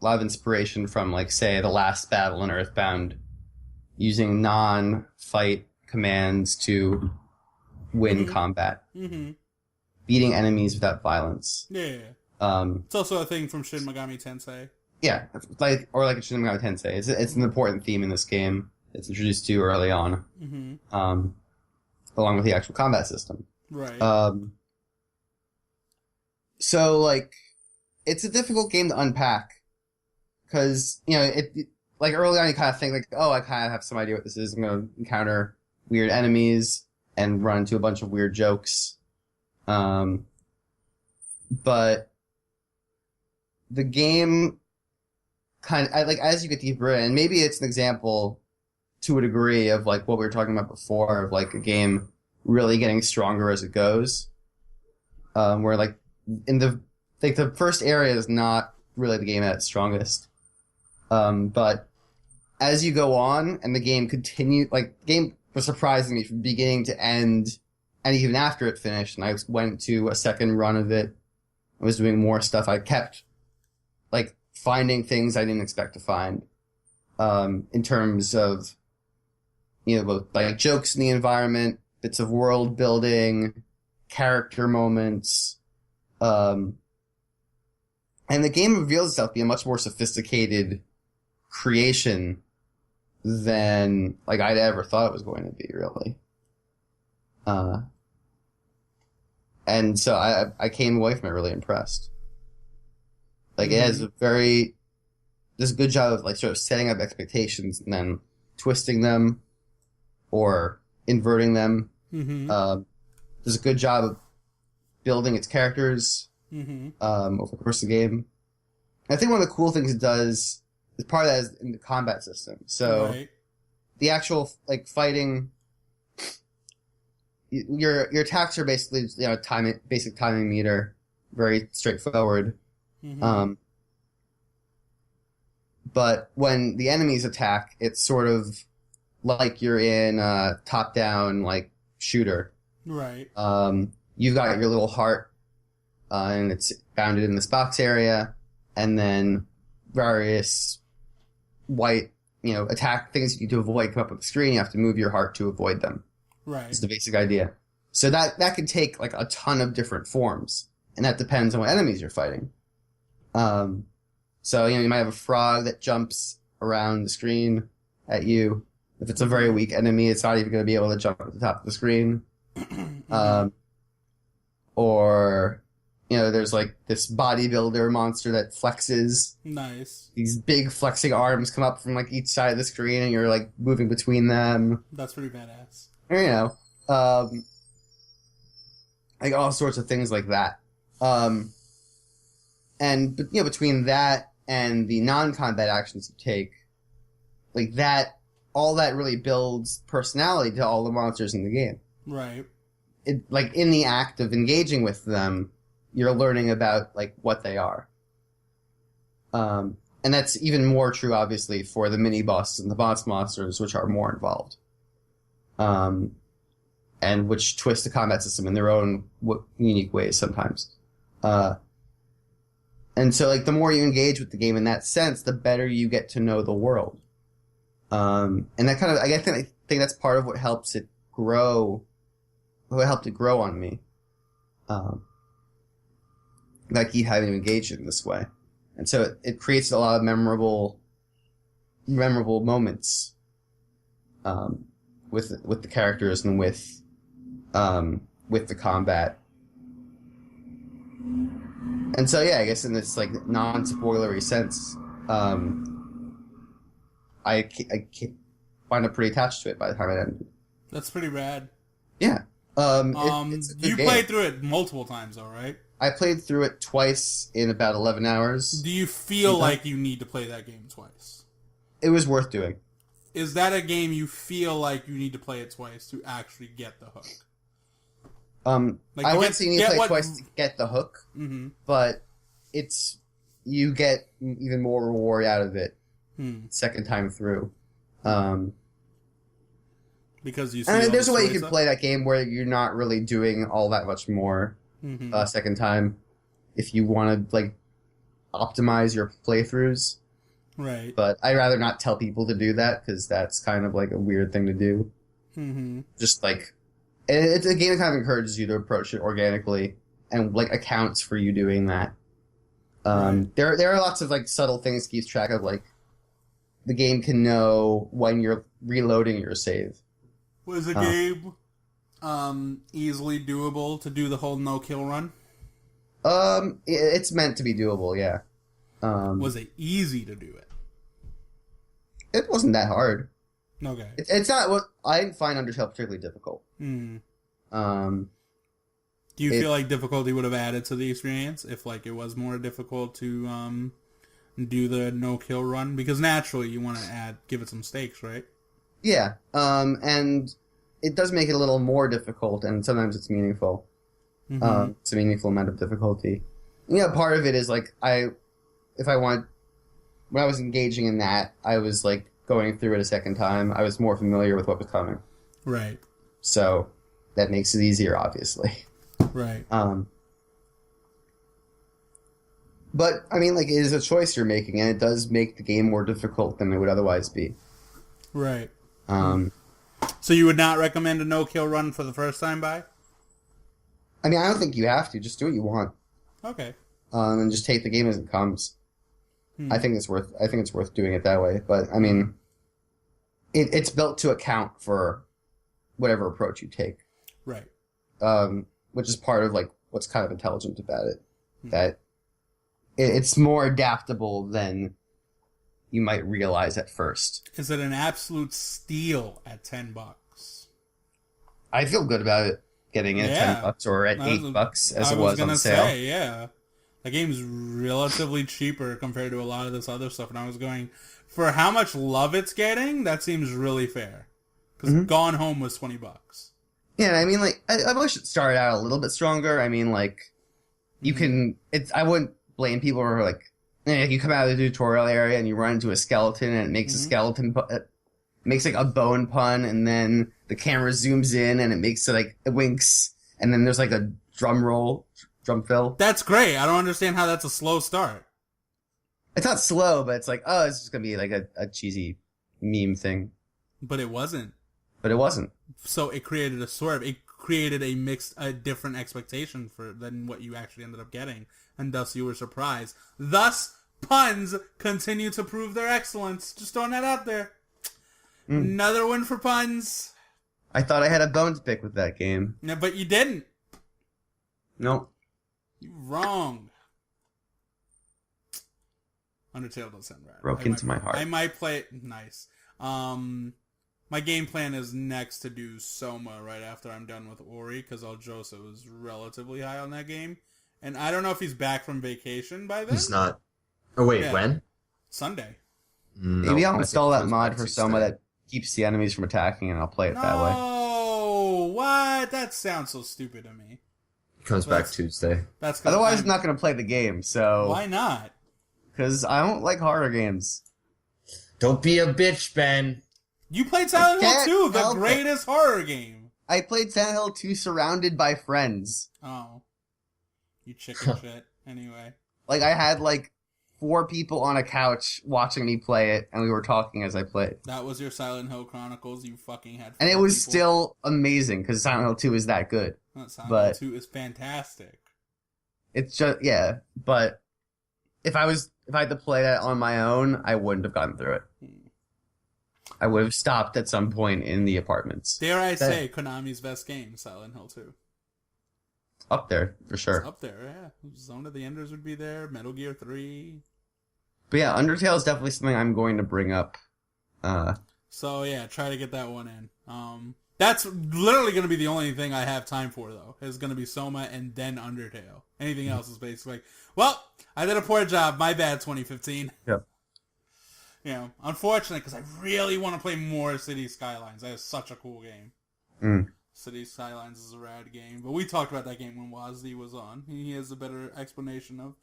inspiration from, like, say, the last battle in Earthbound, using non-fight commands to win combat. Mm-hmm. Beating enemies without violence. Yeah. It's also a thing from Shin Megami Tensei. Yeah, like a Shin Megami Tensei. It's an important theme in this game. It's introduced to early on, along with the actual combat system. Right. So like, it's a difficult game to unpack because like early on you kind of think like, oh, I kind of have some idea what this is. I'm going to encounter weird enemies and run into a bunch of weird jokes. But the game kind of, like, as you get deeper in, maybe it's an example to a degree of like what we were talking about before of like a game really getting stronger as it goes. Where like the first area is not really the game at its strongest. But as you go on and the game continued, like, the game was surprising me from beginning to end, and even after it finished, and I went to a second run of it, I was doing more stuff. I kept, like, finding things I didn't expect to find, in terms of, both, like, jokes in the environment, bits of world building, character moments, and the game reveals itself to be a much more sophisticated creation than like I'd ever thought it was going to be, really. And so I came away from it really impressed. Like, it has does a good job of like sort of setting up expectations and then twisting them or inverting them. Does a good job of building its characters over the course of the game. And I think one of the cool things it does is part of that is in the combat system. So the actual like fighting, your attacks are basically basic timing meter, very straightforward. But when the enemies attack, it's sort of like you're in a top-down like shooter. Right. You've got your little heart, and it's bounded in this box area, and then various white, attack things you need to avoid come up on the screen. You have to move your heart to avoid them. Right. It's the basic idea. So that can take like a ton of different forms, and that depends on what enemies you're fighting. So you might have a frog that jumps around the screen at you. If it's a very weak enemy, it's not even going to be able to jump at the top of the screen. Or there's like this bodybuilder monster that flexes. Nice. These big flexing arms come up from like each side of the screen, and you're like moving between them. That's pretty badass. Like all sorts of things like that. And between that and the non-combat actions you take, like that, all that really builds personality to all the monsters in the game. Right. Like in the act of engaging with them, you're learning about like what they are. And that's even more true, obviously, for the mini bosses and the boss monsters, which are more involved. And which twist the combat system in their own unique ways sometimes. And so, like, the more you engage with the game in that sense, the better you get to know the world. And that kind of, I think that's part of what helps it grow, what helped it grow on me. That I keep having to engage in this way. And so it creates a lot of memorable moments, with the characters and with the combat. And so, yeah, I guess in this like non-spoilery sense, I find it pretty attached to it by the time it ended. That's pretty rad. Yeah. You played through it multiple times, though, right? I played through it twice in about 11 hours. Do you feel like you need to play that game twice? It was worth doing. Is that a game you feel like you need to play it twice to actually get the hook? Like I wouldn't say you need to play it twice to get the hook, but you get even more reward out of it second time through. Because you see there's a way you can play that game where you're not really doing all that much more second time if you want to like optimize your playthroughs. Right. But I'd rather not tell people to do that because that's kind of like a weird thing to do. Just like, it's a game that kind of encourages you to approach it organically and like accounts for you doing that. Right. There are lots of like subtle things it keeps track of, like the game can know when you're reloading your save. Was the game easily doable to do the whole no-kill run? It's meant to be doable, yeah. Was it easy to do it? It wasn't that hard. Okay. It's not what I didn't find Undertale particularly difficult. Do you feel like difficulty would have added to the experience if like it was more difficult to do the no-kill run? Because naturally you want to give it some stakes, right? Yeah. And it does make it a little more difficult, and sometimes it's meaningful. It's a meaningful amount of difficulty. Yeah, part of it is like when I was engaging in that, I was like going through it a second time. I was more familiar with what was coming. Right. So that makes it easier, obviously. Right. But I mean, like, it is a choice you're making, and it does make the game more difficult than it would otherwise be. Right. So you would not recommend a no-kill run for the first time buy? I mean, I don't think you have to. Just do what you want. Okay. And just take the game as it comes. I think it's worth doing it that way. But I mean, it's built to account for whatever approach you take. Right. Which is part of like what's kind of intelligent about it. That it's more adaptable than you might realize at first. Is it an absolute steal at $10? I feel good about it getting it at $10 or at $8 as it was on sale. Say, yeah. The game's relatively cheaper compared to a lot of this other stuff, and I was going, for how much love it's getting, that seems really fair. Because Gone Home was $20. Yeah, I mean, like, I wish it started out a little bit stronger. I mean, like, you can, I wouldn't blame people who are like, you come out of the tutorial area and you run into a skeleton and it makes a skeleton, it makes like a bone pun, and then the camera zooms in and it makes it like, it winks, and then there's like a drum fill. That's great. I don't understand how that's a slow start. It's not slow, but it's like, oh, it's just gonna be like a cheesy meme thing. But it wasn't. But it wasn't. So it created a swerve. It created a different expectation than what you actually ended up getting, and thus you were surprised. Thus, puns continue to prove their excellence. Just throwing that out there. Another win for puns. I thought I had a bone to pick with that game. Yeah, but you didn't. Nope. You wrong. Undertale does sound right. Broke into my heart. I might play it. Nice. My game plan is next to do Soma right after I'm done with Ori, because Aljosa is relatively high on that game. And I don't know if he's back from vacation by then. He's not. Oh, wait, Yeah. when? Sunday. No, Maybe I'll I install think that it mod comes for back Soma Tuesday. that keeps the enemies from attacking, and I'll play it that way. Oh, what? That sounds so stupid to me. It comes back Tuesday. That's 'cause Otherwise, I'm not going to play the game, so... Why not? Because I don't like horror games. Don't be a bitch, Ben. You played Silent Hill can't 2, the help it. greatest horror game. I played Silent Hill 2 surrounded by friends. Oh. You chicken shit. Anyway. Like, I had, like, 4 people on a couch watching me play it, and we were talking as I played. That was your Silent Hill Chronicles. You fucking had 4 And it was people. still amazing, because Silent Hill 2 is that good. Silent but- Hill 2 is fantastic. It's just, yeah, but if I had to play that on my own, I wouldn't have gotten through it. I would have stopped at some point in the apartments. Dare I say Konami's best game, Silent Hill 2. Up there, for sure. It's up there, yeah. Zone of the Enders would be there, Metal Gear 3. But yeah, Undertale is definitely something I'm going to bring up. So yeah, try to get that one in. That's literally going to be the only thing I have time for, though. Is going to be Soma and then Undertale. Anything else is basically like, well, I did a poor job. My bad, 2015. Yep. You know, unfortunate, because I really want to play more City Skylines. That is such a cool game. City Skylines is a rad game. But we talked about that game when Wazzy was on. He has a better explanation of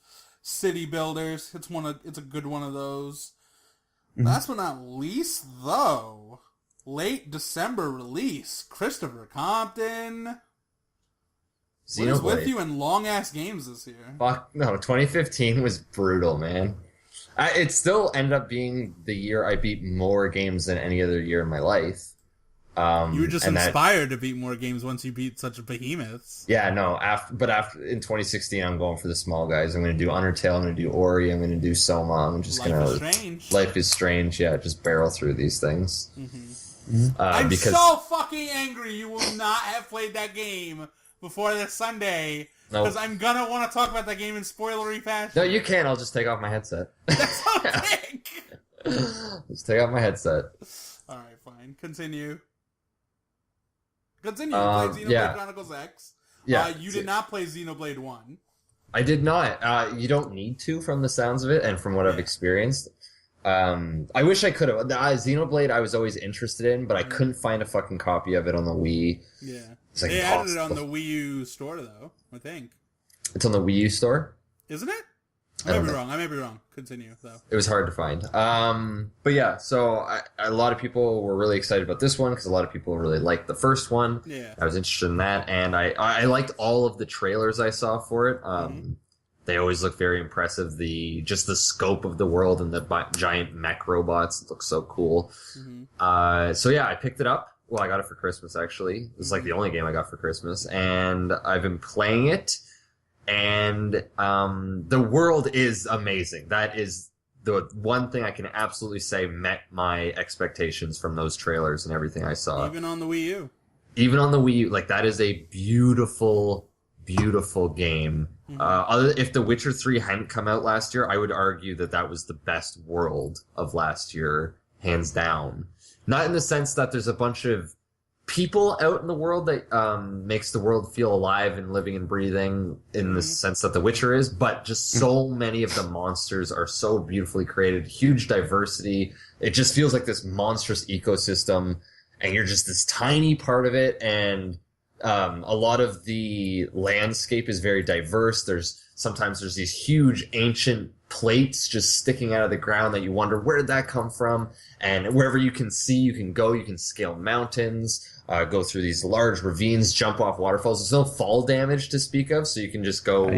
city builders. It's a good one of those. Last but not least, though, late December release, Christopher Compton. What is with you in long-ass games this year? Fuck, no, 2015 was brutal, man. It still ended up being the year I beat more games than any other year in my life. You were just inspired to beat more games once you beat such behemoths. Yeah, no. After in 2016, I'm going for the small guys. I'm going to do Undertale. I'm going to do Ori. I'm going to do Soma. I'm just going to. Life is Strange. Life is Strange. Yeah, just barrel through these things. I'm so fucking angry. You will not have played that game before this Sunday because I'm gonna want to talk about that game in spoilery fashion. No, you can't. I'll just take off my headset. That's okay. Just take off my headset. All right, fine. Continue. You played Xenoblade Chronicles X. Yeah. You did not play Xenoblade 1. I did not. You don't need to from the sounds of it and from what I've experienced. I wish I could have. Xenoblade I was always interested in, but I couldn't find a fucking copy of it on the Wii. Yeah. It's like they added it on the Wii U store, though, I think. It's on the Wii U store? Isn't it? I may be wrong. Continue, though. It was hard to find. But yeah, so a lot of people were really excited about this one because a lot of people really liked the first one. Yeah. I was interested in that, and I liked all of the trailers I saw for it. They always look very impressive. The scope of the world and the giant mech robots look so cool. So yeah, I picked it up. Well, I got it for Christmas, actually. It was like the only game I got for Christmas, and I've been playing it. And the world is amazing. That is the one thing I can absolutely say met my expectations from those trailers and everything I saw. Even on the Wii U. Even on the Wii U. Like, that is a beautiful, beautiful game. If The Witcher 3 hadn't come out last year, I would argue that was the best world of last year, hands down. Not in the sense that there's a bunch of people out in the world that makes the world feel alive and living and breathing in the sense that The Witcher is, but just so many of the monsters are so beautifully created, huge diversity. It just feels like this monstrous ecosystem, and you're just this tiny part of it, and a lot of the landscape is very diverse. Sometimes there's these huge ancient plates just sticking out of the ground that you wonder, where did that come from? And wherever you can see, you can go. You can scale mountains, go through these large ravines, jump off waterfalls. There's no fall damage to speak of, so you can just go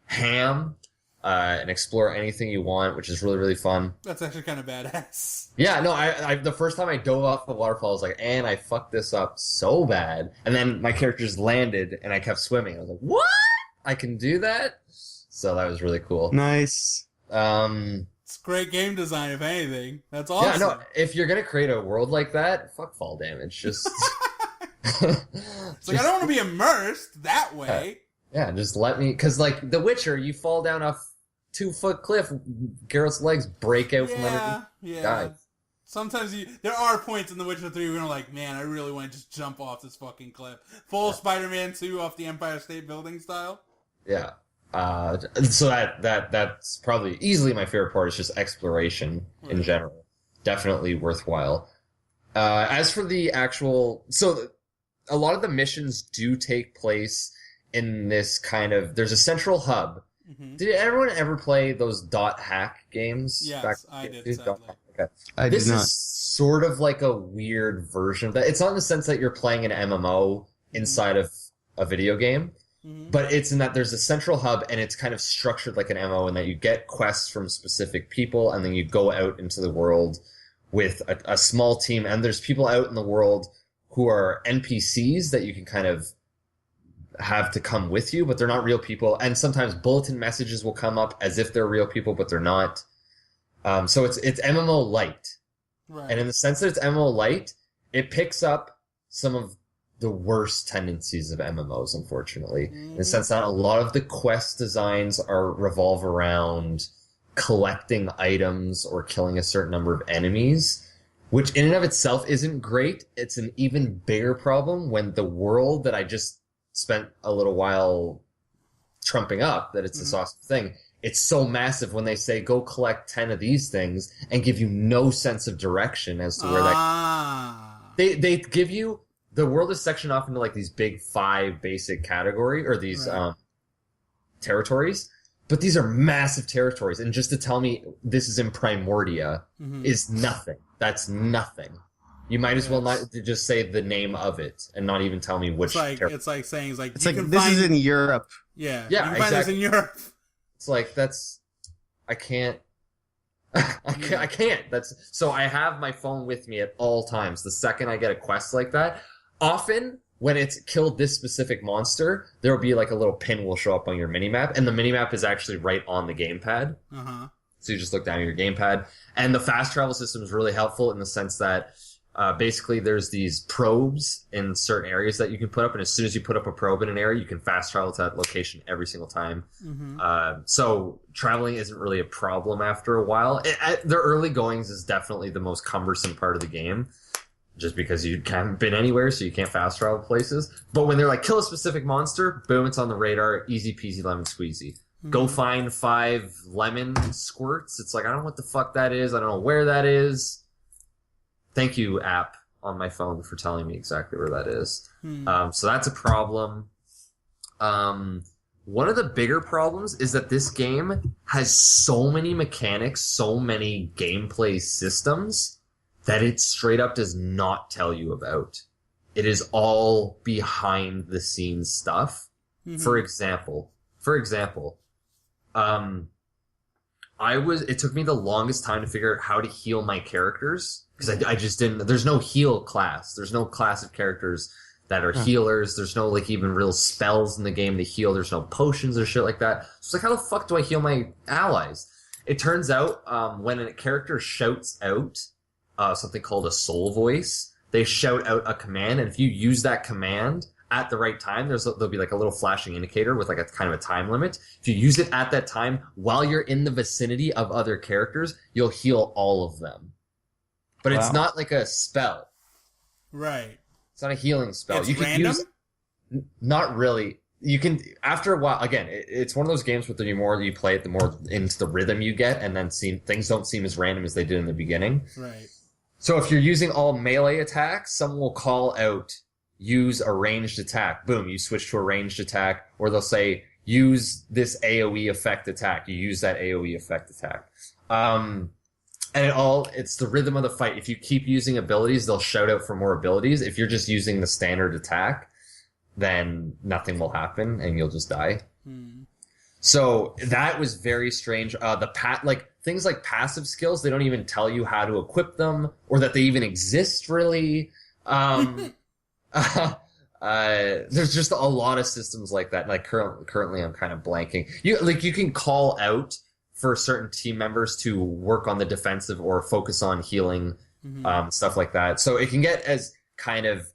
ham and explore anything you want, which is really, really fun. That's actually kind of badass. Yeah, no, I the first time I dove off the waterfall, I was like, and I fucked this up so bad. And then my character just landed, and I kept swimming. I was like, what? I can do that? So that was really cool. Nice. It's great game design, if anything. That's awesome. Yeah, no, if you're gonna create a world like that, fuck fall damage. Just it's like, I don't want to be immersed that way. Yeah, just let me, because like The Witcher, you fall down a 2-foot cliff, Geralt's legs break out from underneath. Yeah. Sometimes there are points in The Witcher 3 where you're like, man, I really want to just jump off this fucking cliff. Full Spider-Man 2 off the Empire State Building style. Yeah. So that's probably easily my favorite part is just exploration in general. Definitely worthwhile. As for the actual, so a lot of the missions do take place in this kind of, there's a central hub. Did everyone ever play those dot hack games? Yes, I did. Okay. This is sort of like a weird version of that. It's not in the sense that you're playing an MMO inside of a video game. But it's in that there's a central hub, and it's kind of structured like an MMO in that you get quests from specific people, and then you go out into the world with a small team, and there's people out in the world who are NPCs that you can kind of have to come with you, but they're not real people, and sometimes bulletin messages will come up as if they're real people, but they're not. So it's MMO light. Right. And in the sense that it's MMO light, it picks up some of the worst tendencies of MMOs, unfortunately. In the sense that a lot of the quest designs revolve around collecting items or killing a certain number of enemies, which in and of itself isn't great. It's an even bigger problem when the world that I just spent a little while trumping up, that it's this awesome thing, it's so massive when they say, go collect 10 of these things, and give you no sense of direction as to where they give you. The world is sectioned off into like these big 5 basic category, or these territories, but these are massive territories. And just to tell me this is in Primordia is nothing. That's nothing. You might as well not just say the name of it and not even tell me which. It's like saying this is in Europe. Yeah, yeah, you can find this in Europe. It's like I can't I can't. So I have my phone with me at all times. The second I get a quest like that, often when it's killed this specific monster, there will be like a little pin will show up on your minimap, and the minimap is actually right on the gamepad. Uh-huh. So you just look down at your gamepad. And the fast travel system is really helpful in the sense that basically there's these probes in certain areas that you can put up, and as soon as you put up a probe in an area, you can fast travel to that location every single time. Mm-hmm. So traveling isn't really a problem after a while. The early goings is definitely the most cumbersome part of the game, just because you haven't been anywhere, so you can't fast travel places. But when they're like, kill a specific monster, boom, it's on the radar, easy peasy lemon squeezy. Mm-hmm. Go find 5 lemon squirts. It's like, I don't know what the fuck that is. I don't know where that is. Thank you, app on my phone, for telling me exactly where that is. So that's a problem. One of the bigger problems is that this game has so many mechanics, so many gameplay systems, that it straight up does not tell you about. It is all behind the scenes stuff. Mm-hmm. For example, it took me the longest time to figure out how to heal my characters, because I just didn't. There's no heal class. There's no class of characters that are healers. There's no like even real spells in the game to heal. There's no potions or shit like that. So it's like, how the fuck do I heal my allies? It turns out when a character shouts out something called a soul voice, they shout out a command, and if you use that command at the right time, there'll be like a little flashing indicator with like a kind of a time limit. If you use it at that time while you're in the vicinity of other characters, you'll heal all of them. But It's not like a spell. Right. It's not a healing spell. It's random? Not really. You can, after a while, again, it's one of those games where the more you play it, the more into the rhythm you get, and then things don't seem as random as they did in the beginning. Right. So if you're using all melee attacks, someone will call out, use a ranged attack. Boom, you switch to a ranged attack. Or they'll say, use this AoE effect attack. You use that AoE effect attack. And it's the rhythm of the fight. If you keep using abilities, they'll shout out for more abilities. If you're just using the standard attack, then nothing will happen and you'll just die. So that was very strange. Things like passive skills, they don't even tell you how to equip them or that they even exist really. There's just a lot of systems like that. Like currently I'm kind of blanking. You can call out for certain team members to work on the defensive or focus on healing, stuff like that. So it can get as kind of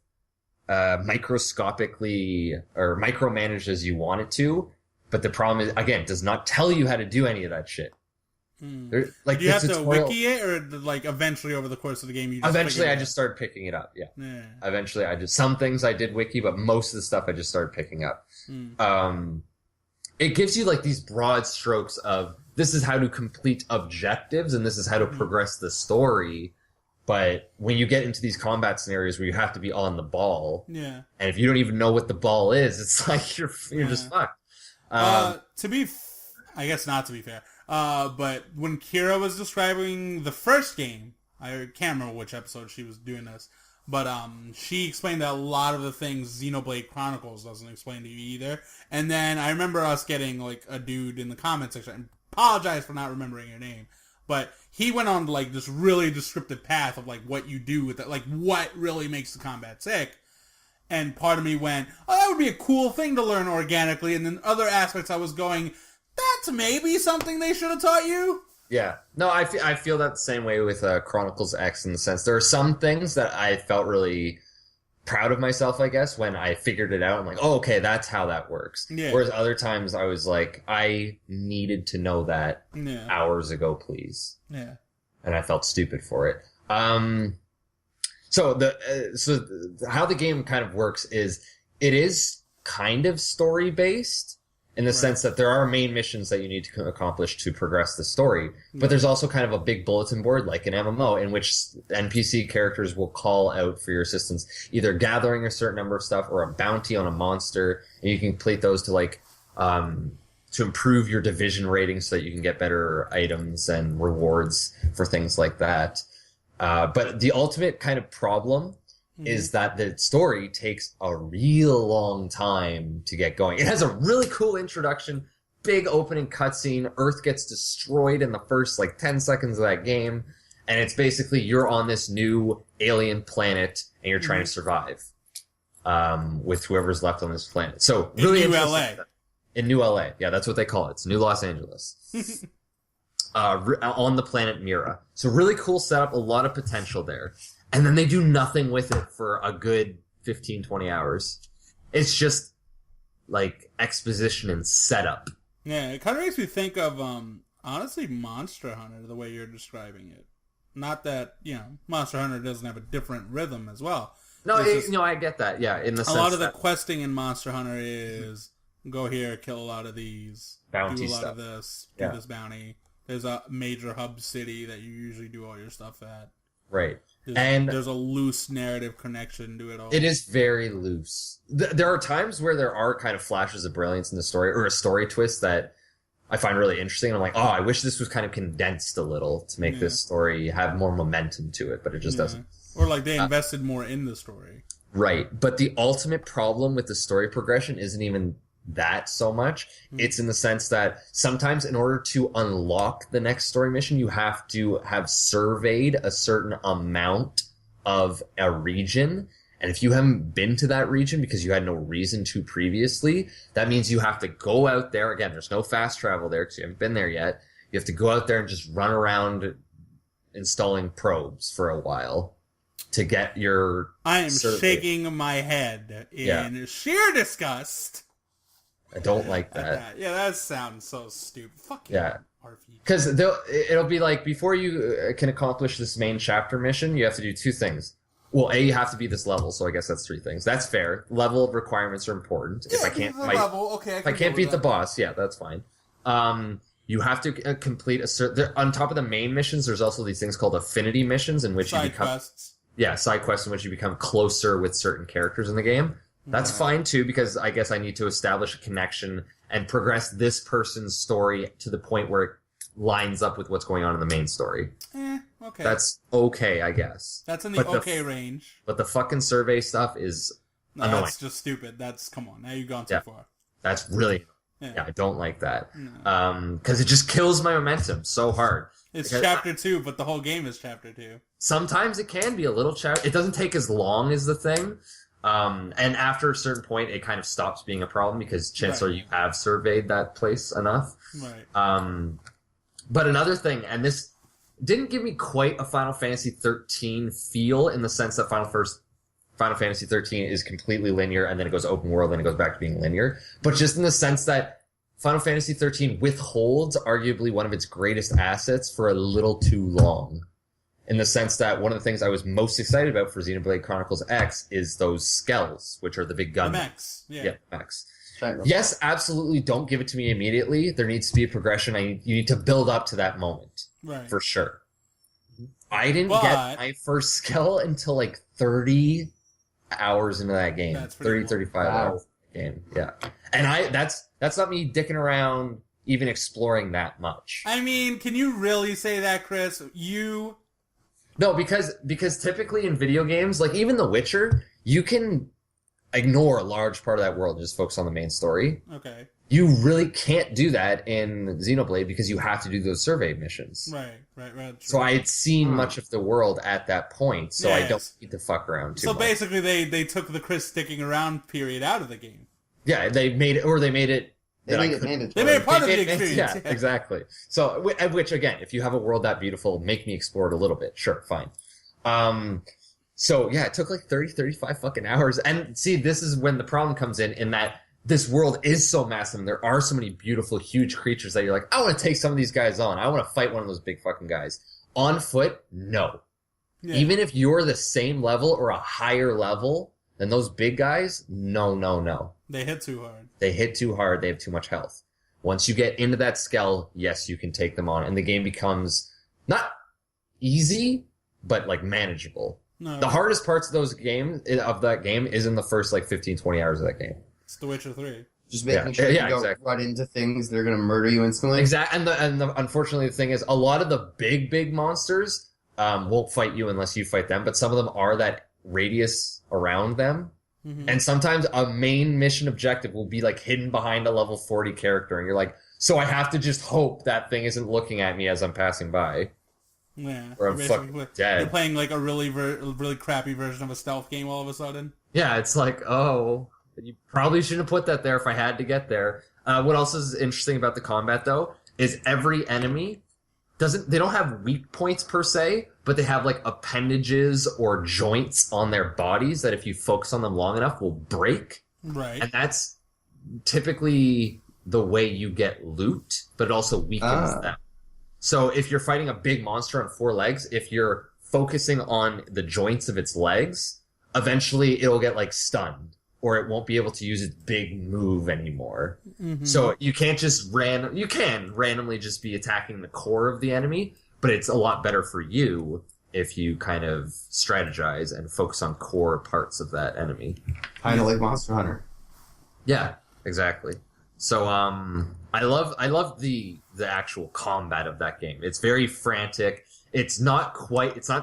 microscopically or micromanaged as you want it to, but the problem is, again, it does not tell you how to do any of that shit. Do you have to wiki it, or like eventually over the course of the game I just started picking it up. Yeah. Eventually, some things I did wiki, but most of the stuff I just started picking up. It gives you like these broad strokes of this is how to complete objectives and this is how to progress the story. But when you get into these combat scenarios where you have to be on the ball, and if you don't even know what the ball is, it's like you're just fucked. I guess not to be fair. But when Kira was describing the first game, I can't remember which episode she was doing this, but she explained that a lot of the things Xenoblade Chronicles doesn't explain to you either. And then I remember us getting like a dude in the comment section. Apologize for not remembering your name, but he went on like this really descriptive path of like what you do with it, like what really makes the combat sick. And part of me went, oh, that would be a cool thing to learn organically. And then other aspects I was going, that's maybe something they should have taught you. Yeah. No, I feel that the same way with Chronicles X in the sense there are some things that I felt really proud of myself, I guess, when I figured it out. I'm like, oh, okay, that's how that works. Yeah. Whereas other times I was like, I needed to know that hours ago, please. Yeah. And I felt stupid for it. So how the game kind of works is it is kind of story based in the sense that there are main missions that you need to accomplish to progress the story, but there's also kind of a big bulletin board like an MMO in which NPC characters will call out for your assistance, either gathering a certain number of stuff or a bounty on a monster, and you can complete those to like to improve your division rating so that you can get better items and rewards for things like that. But the ultimate kind of problem is that the story takes a real long time to get going. It has a really cool introduction, big opening cutscene. Earth gets destroyed in the first, 10 seconds of that game. And it's basically you're on this new alien planet and you're trying to survive with whoever's left on this planet. So really in New LA. In New LA. Yeah, that's what they call it. It's New Los Angeles. On the planet Mira. So really cool setup, a lot of potential there. And then they do nothing with it for a good 15, 20 hours. It's just exposition and setup. Yeah, it kind of makes me think of, honestly, Monster Hunter, the way you're describing it. Not that, Monster Hunter doesn't have a different rhythm as well. No, I get that. Yeah, in the sense a lot of the questing in Monster Hunter is go here, kill a lot of these, bounty do a lot stuff. of this, do this bounty. There's a major hub city that you usually do all your stuff at. Right. There's a loose narrative connection to it all. It is very loose. There are times where there are kind of flashes of brilliance in the story, or a story twist that I find really interesting. I'm like, oh, I wish this was kind of condensed a little to make this story have more momentum to it, but it just doesn't. Or they invested more in the story. Right. But the ultimate problem with the story progression isn't even that so much. It's in the sense that sometimes in order to unlock the next story mission, you have to have surveyed a certain amount of a region. And if you haven't been to that region because you had no reason to previously, that means you have to go out there. Again, there's no fast travel there because you haven't been there yet. You have to go out there and just run around installing probes for a while to get your I am survey. shaking my head in sheer disgust. I don't like that. Yeah, that sounds so stupid. Fuck yeah. RPG. Because it'll be before you can accomplish this main chapter mission, you have to do two things. Well, you have to be this level, so I guess that's three things. That's fair. Level of requirements are important. Yeah, if I can't if I can't beat the boss, yeah, that's fine. You have to complete a certain... On top of the main missions, there's also these things called affinity missions in which you become... quests. Yeah, side quests in which you become closer with certain characters in the game. That's fine, too, because I guess I need to establish a connection and progress this person's story to the point where it lines up with what's going on in the main story. Okay. That's okay, I guess. That's in the range. But the fucking survey stuff is annoying. That's just stupid. Come on, now you've gone too far. That's really... Yeah, I don't like that. No. Because it just kills my momentum so hard. It's chapter 2, but the whole game is chapter 2. Sometimes it can be a little chapter. It doesn't take as long as the thing. And after a certain point, it kind of stops being a problem because chances are you have surveyed that place enough. Right. But another thing, and this didn't give me quite a Final Fantasy 13 feel in the sense that Final Fantasy 13 is completely linear and then it goes open world and it goes back to being linear. But just in the sense that Final Fantasy 13 withholds arguably one of its greatest assets for a little too long. In the sense that one of the things I was most excited about for Xenoblade Chronicles X is those skells, which are the big gun. The mechs. Yeah, mechs. Yes, absolutely. Don't give it to me immediately. There needs to be a progression. You need to build up to that moment. Right. For sure. I didn't get my first skill until 30 hours into that game. 35 hours game. Yeah. And that's not me dicking around even exploring that much. I mean, can you really say that, Chris? No, because typically in video games, even The Witcher, you can ignore a large part of that world and just focus on the main story. Okay. You really can't do that in Xenoblade because you have to do those survey missions. Right. So I had seen much of the world at that point, so I don't need to fuck around too much. So basically they took the Chris sticking around period out of the game. Yeah, they made it mandatory. They made it part of the experience. Yeah, exactly. So, which again, if you have a world that beautiful, make me explore it a little bit. Sure, fine. So yeah, it took 30, 35 fucking hours. And see, this is when the problem comes in that this world is so massive and there are so many beautiful, huge creatures that you're like, I want to take some of these guys on. I want to fight one of those big fucking guys. On foot, no. Yeah. Even if you're the same level or a higher level than those big guys, no. They hit too hard. They hit too hard. They have too much health. Once you get into that skell, yes, you can take them on. And the game becomes not easy, but manageable. No. The hardest parts of that game is in the first 15, 20 hours of that game. It's The Witcher 3. Just making sure you don't run into things that are going to murder you instantly. Exactly. And unfortunately, the thing is, a lot of the big monsters won't fight you unless you fight them, but some of them are that radius around them. Mm-hmm. And sometimes a main mission objective will be hidden behind a level 40 character, and you're like, So I have to just hope that thing isn't looking at me as I'm passing by. Yeah. Or I'm fucking dead. You're playing like a really crappy version of a stealth game all of a sudden. Yeah, it's like, oh, you probably shouldn't have put that there if I had to get there. What else is interesting about the combat, though, is every enemy they don't have weak points per se, but they have like appendages or joints on their bodies that if you focus on them long enough will break. Right. And that's typically the way you get loot, but it also weakens them. So if you're fighting a big monster on 4 legs, if you're focusing on the joints of its legs, eventually it'll get like stunned, or it won't be able to use its big move anymore. Mm-hmm. So you can't just you can randomly just be attacking the core of the enemy, but it's a lot better for you if you kind of strategize and focus on core parts of that enemy. Kind of like Monster Hunter. Yeah, exactly. So I love the actual combat of that game. It's very frantic. It's not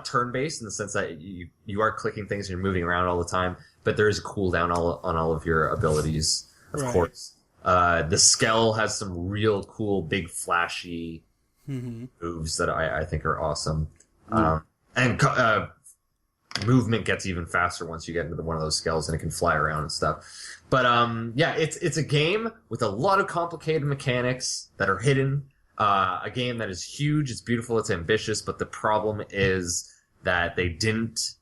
turn-based in the sense that you are clicking things and you're moving around all the time, but there is a cooldown on all of your abilities, of course. The Skell has some real cool, big, flashy moves that I think are awesome. And movement gets even faster once you get into one of those Skells, and it can fly around and stuff. But yeah, it's a game with a lot of complicated mechanics that are hidden. A game that is huge, it's beautiful, it's ambitious, but the problem is that they didn't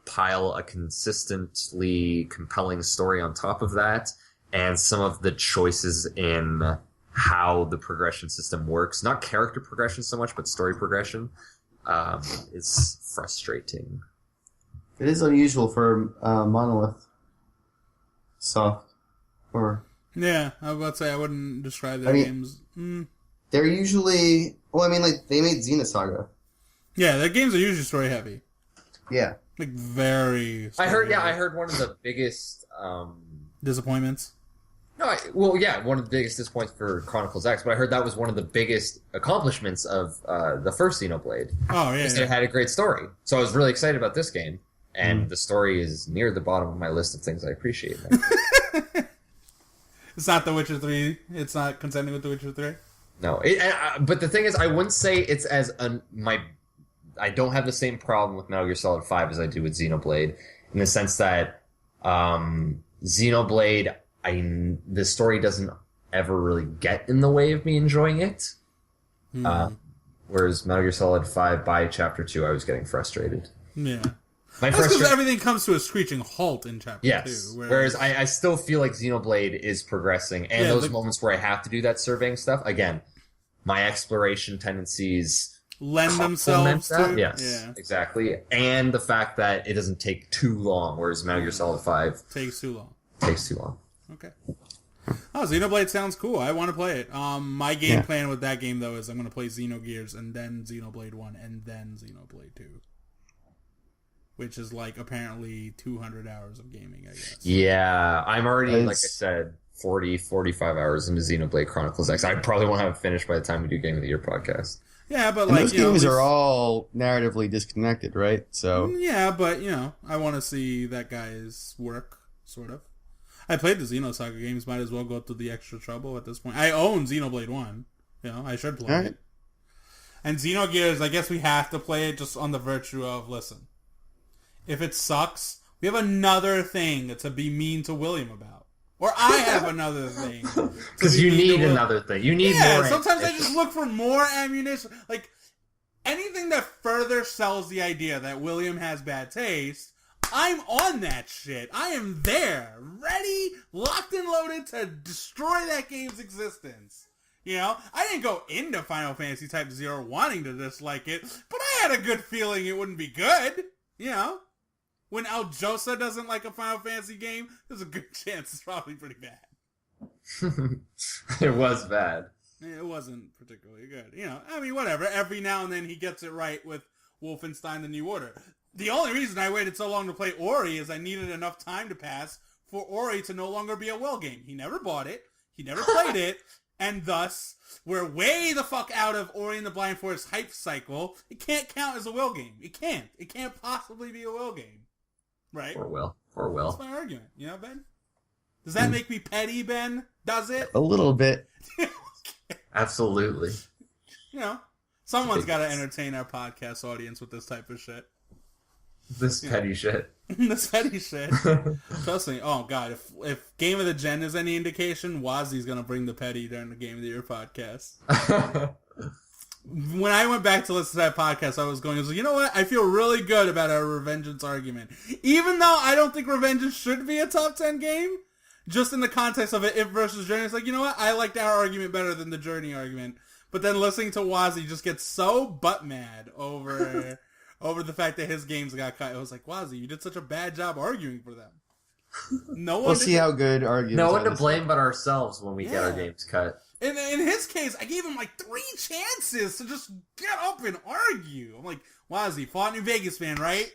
pile a consistently compelling story on top of that, and some of the choices in how the progression system works, not character progression so much, but story progression, is frustrating. It is unusual for Monolith soft. Yeah, I was about to say I wouldn't describe their games. They're usually... Well, I mean, like, they made Xenosaga. Yeah, their games are usually story heavy. Yeah. Like, very... I heard one of the biggest... disappointments? No, one of the biggest disappointments for Chronicles X, but I heard that was one of the biggest accomplishments of the first Xenoblade. Oh, yeah. Because it had a great story. So I was really excited about this game, and the story is near the bottom of my list of things I appreciate. It's not The Witcher 3? It's not contending with The Witcher 3? No, but the thing is, I wouldn't say it's as I don't have the same problem with Metal Gear Solid 5 as I do with Xenoblade, in the sense that Xenoblade, the story doesn't ever really get in the way of me enjoying it. Whereas Metal Gear Solid 5 by Chapter 2, I was getting frustrated. Yeah. That's because everything comes to a screeching halt in Chapter 2. Whereas I still feel like Xenoblade is progressing, and those moments where I have to do that surveying stuff, again, my exploration tendencies lend themselves to... Yes, exactly. And the fact that it doesn't take too long, whereas Metal Gear Solid 5... Takes too long. Okay. Oh, Xenoblade sounds cool. I want to play it. My game plan with that game, though, is I'm going to play Xenogears, and then Xenoblade 1, and then Xenoblade 2. Which is like apparently 200 hours of gaming, I guess. Yeah, I'm already, like I said, 45 hours into Xenoblade Chronicles X. I probably won't have it finished by the time we do Game of the Year podcast. Yeah, but those games are all narratively disconnected, right? So yeah, but I want to see that guy's work, sort of. I played the Xenosaga games. Might as well go through the extra trouble at this point. I own Xenoblade 1. I should play it. And Xenogears, I guess we have to play it just on the virtue of, listen, if it sucks, we have another thing to be mean to William about. Or I have another thing. Because you need another thing. You need more. Sometimes I just look for more ammunition. Like, anything that further sells the idea that William has bad taste, I'm on that shit. I am there. Ready, locked and loaded to destroy that game's existence. I didn't go into Final Fantasy Type 0 wanting to dislike it, but I had a good feeling it wouldn't be good. When Aljosa doesn't like a Final Fantasy game, there's a good chance it's probably pretty bad. It was bad. It wasn't particularly good. Whatever. Every now and then he gets it right with Wolfenstein The New Order. The only reason I waited so long to play Ori is I needed enough time to pass for Ori to no longer be a well game. He never bought it. He never played it. And thus, we're way the fuck out of Ori and the Blind Forest hype cycle. It can't count as a will game. It can't. It can't possibly be a will game. Right? Or will. That's my argument. Ben? Does that make me petty, Ben? Does it? A little bit. Absolutely. You know, someone's got to entertain our podcast audience with this type of shit. This petty shit. This petty shit. Trust me. Oh, God. If Game of the Gen is any indication, Wazzy's going to bring the petty during the Game of the Year podcast. When I went back to listen to that podcast, I was like, you know what? I feel really good about our Revengeance argument. Even though I don't think Revengeance should be a top 10 game, just in the context of it, If versus Journey, it's like, you know what? I liked our argument better than the Journey argument. But then listening to Wazzy just get so butt mad over the fact that his games got cut. It was like, Wazzy, you did such a bad job arguing for them. No one. We'll see how good arguments. No one to blame but ourselves when we get our games cut. In his case, I gave him like 3 chances to just get up and argue. I'm like, Wazzy, fought New Vegas, man, right?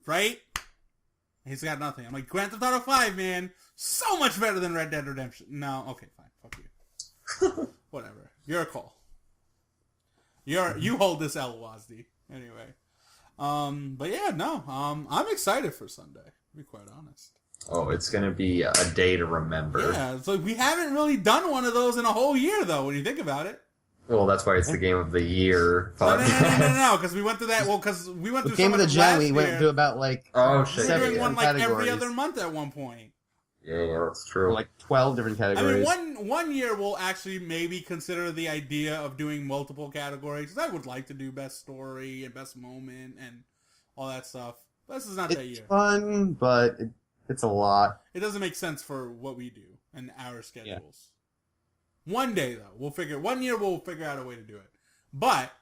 Right? He's got nothing. I'm like, Grand Theft Auto 5, man, so much better than Red Dead Redemption. No, okay, fine, fuck you. Whatever. Your call. You hold this L, Wazzy. Anyway. But yeah, no. I'm excited for Sunday, to be quite honest. Oh, it's going to be a day to remember. Yeah, it's like we haven't really done one of those in a whole year, though, when you think about it. Well, that's why it's the Game of the Year podcast. No, because we went through that. Well, because we went through Game of the Gen, we went year. through about like shit, We were doing yeah. one like every categories. other month at one point. Yeah, that's true. Like 12 different categories. I mean, one year we'll actually maybe consider the idea of doing multiple categories. 'Cause I would like to do best story and best moment and all that stuff. But this is not that It's year. fun, but it's a lot. It doesn't make sense for what we do and our schedules. Yeah. One day though, 1 year we'll figure out a way to do it. But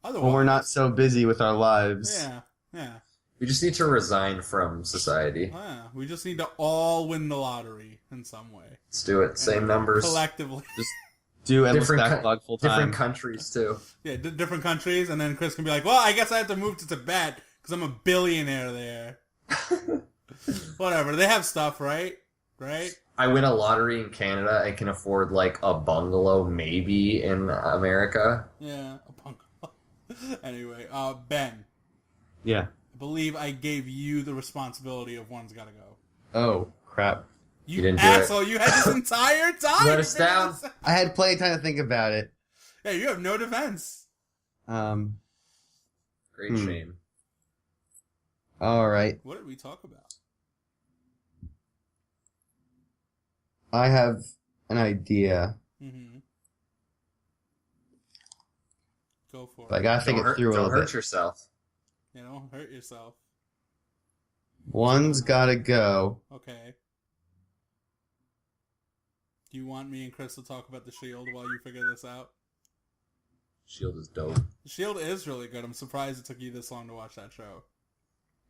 otherwise, When we're not so busy with our lives. Yeah. We just need to resign from society. Yeah. We just need to all win the lottery in some way. Let's do it. Same numbers. Collectively. Just do endless Different backlog full time. Different countries, too. Yeah, different countries, and then Chris can be like, well, I guess I have to move to Tibet because I'm a billionaire there. Whatever. They have stuff, right? Right? I win a lottery in Canada. I can afford, like, a bungalow maybe in America. Yeah, a bungalow. Anyway, Ben. Yeah. I believe I gave you the responsibility of One's Gotta Go. Oh, crap. You didn't do asshole, you had this entire time! Let us down. I had plenty of time to think about it. Yeah, you have no defense. Great shame. All right. What did we talk about? I have an idea. Mm-hmm. Go for it. But I gotta think it through a little Don't hurt bit. yourself. You know, hurt yourself. One's gotta go. Okay. Do you want me and Chris to talk about The Shield while you figure this out? Shield is dope. The Shield is really good. I'm surprised it took you this long to watch that show.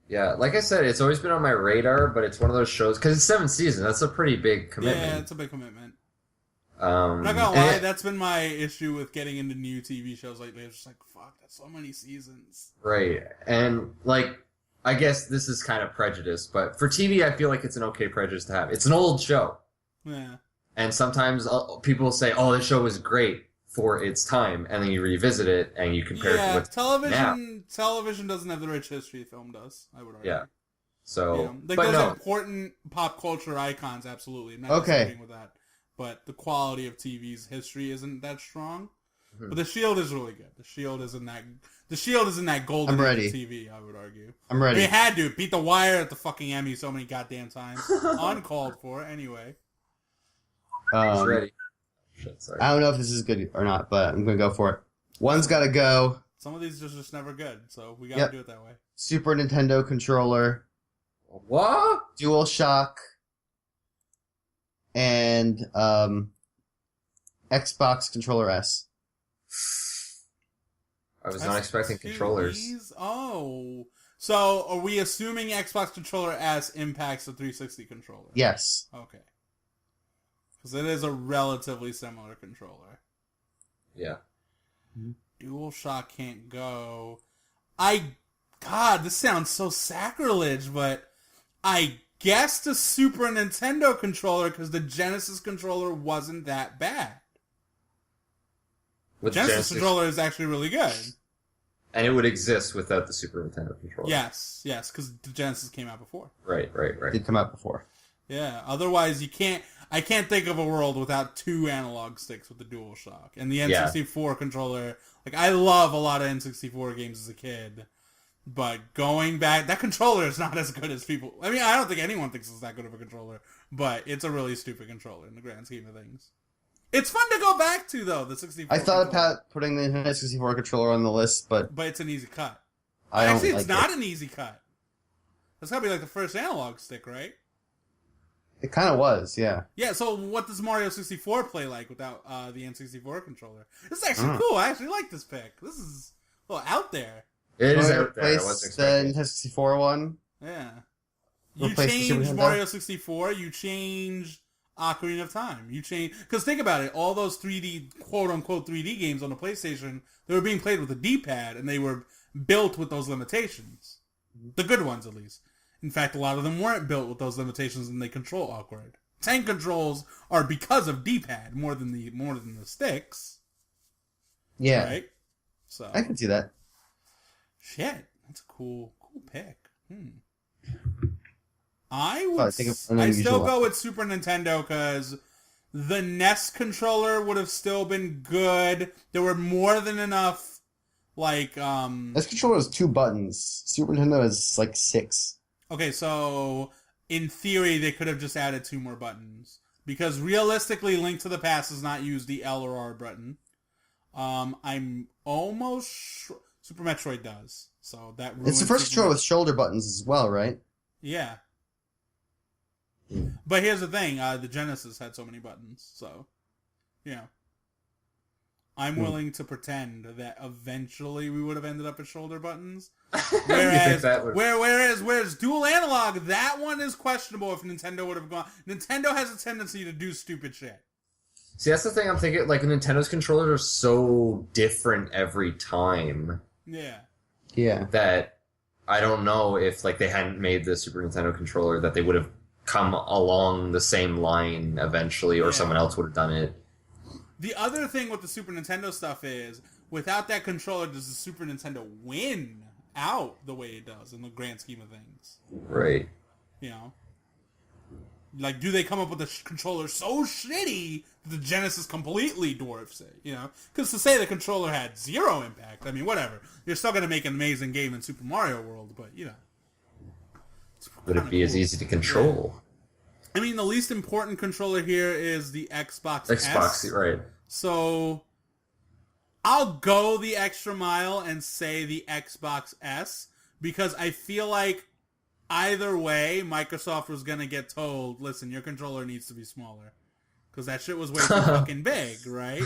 Yeah, like I said, it's always been on my radar, but it's one of those shows because it's 7 seasons. That's a pretty big commitment. Yeah, it's a big commitment. I'm not gonna lie, that's been my issue with getting into new TV shows lately. It's just like, fuck, that's so many seasons. Right, and like, I guess this is kind of prejudice, but for TV, I feel like it's an okay prejudice to have. It's an old show. Yeah. And sometimes people will say, "Oh, this show was great for its time," and then you revisit it and you compare it to what's television. Television doesn't have the rich history film does. I would argue. Yeah. So, like but those no. important pop culture icons, absolutely. I'm not Okay. disagreeing with that. But the quality of TV's history isn't that strong. Mm-hmm. But The Shield is really good. The Shield isn't that golden I'm ready. age of TV. I would argue. I'm ready. They had to beat The Wire at the fucking Emmy so many goddamn times, uncalled for. Anyway. It's ready. Shit, sorry. I don't know if this is good or not, but I'm gonna go for it. One's gotta go. Some of these are just never good, so we gotta do it that way. Super Nintendo controller, What? DualShock, and Xbox controller S. I was not expecting controllers. Oh. So, are we assuming Xbox controller S impacts the 360 controller? Yes. Okay. Because it is a relatively similar controller. Yeah. DualShock can't go. God, this sounds so sacrilege, but I guess the Super Nintendo controller because the Genesis controller wasn't that bad. The Genesis controller is actually really good. And it would exist without the Super Nintendo controller. Yes, because the Genesis came out before. Right. Did come out before. Yeah, otherwise you can't... I can't think of a world without 2 analog sticks with the DualShock. And the N64 controller, like, I love a lot of N64 games as a kid. But going back, that controller is not as good as people... I mean, I don't think anyone thinks it's that good of a controller. But it's a really stupid controller in the grand scheme of things. It's fun to go back to, though, the 64 I thought controller. about putting the N64 controller on the list, but it's an easy cut. Actually, it's not an easy cut. That's gotta be like the first analog stick, right? It kind of was, yeah. Yeah, so what does Mario 64 play like without the N64 controller? This is actually cool. I actually like this pick. This is a little out there. It is Mario out there. I wasn't replaced the expecting. Nintendo 64 one. Yeah. You Replace the Super change Nintendo? Mario 64, you change Ocarina of Time. You change... Because think about it, all those 3D, quote-unquote 3D games on the PlayStation, they were being played with a D-pad, and they were built with those limitations. The good ones, at least. In fact, a lot of them weren't built with those limitations, and they control awkward. Tank controls are because of D-pad more than the sticks. Yeah. Right? So I can see that. shit, that's a cool pick. I think of an I unusual still one. go with Super Nintendo because the NES controller would have still been good. There were more than enough, like This controller has 2 buttons. Super Nintendo has like 6. Okay, so in theory, they could have just added 2 more buttons. Because realistically, Link to the Past does not use the L or R button. I'm almost sure Super Metroid does. So that It's the first controller with shoulder buttons as well, right? Yeah. But here's the thing, the Genesis had so many buttons, so, you know. I'm willing to pretend that eventually we would have ended up at shoulder buttons. Whereas dual analog, that one is questionable if Nintendo would have gone. Nintendo has a tendency to do stupid shit. See, that's the thing I'm thinking. Like, Nintendo's controllers are so different every time. Yeah. Yeah. That I don't know if, like, they hadn't made the Super Nintendo controller, that they would have come along the same line eventually, or someone else would have done it. The other thing with the Super Nintendo stuff is, without that controller, does the Super Nintendo win out the way it does in the grand scheme of things? Right. You know? Like, do they come up with a controller so shitty that the Genesis completely dwarfs it? You know? Because to say the controller had 0 impact, I mean, whatever. You're still going to make an amazing game in Super Mario World, but, you know. Would it be as easy to control? Yeah. I mean, the least important controller here is the Xbox S. Right. So, I'll go the extra mile and say the Xbox S, because I feel like either way, Microsoft was going to get told, listen, your controller needs to be smaller. Because that shit was way too fucking big, right?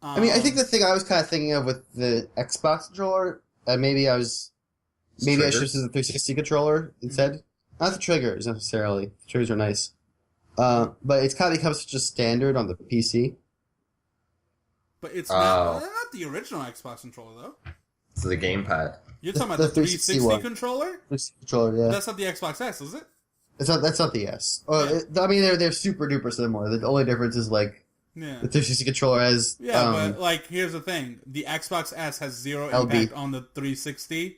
I mean, I think the thing I was kind of thinking of with the Xbox controller, maybe I should have used the 360 controller instead. Not the triggers, necessarily. The triggers are nice. But it's kind of become such a standard on the PC. But it's not the original Xbox controller, though. It's the gamepad. You're talking about the 360 controller? 360 controller, yeah. That's not the Xbox S, is it? That's not the S. I mean, they're super duper similar. The only difference is, like, the 360 controller has... but, like, here's the thing. The Xbox S has 0 impact on the 360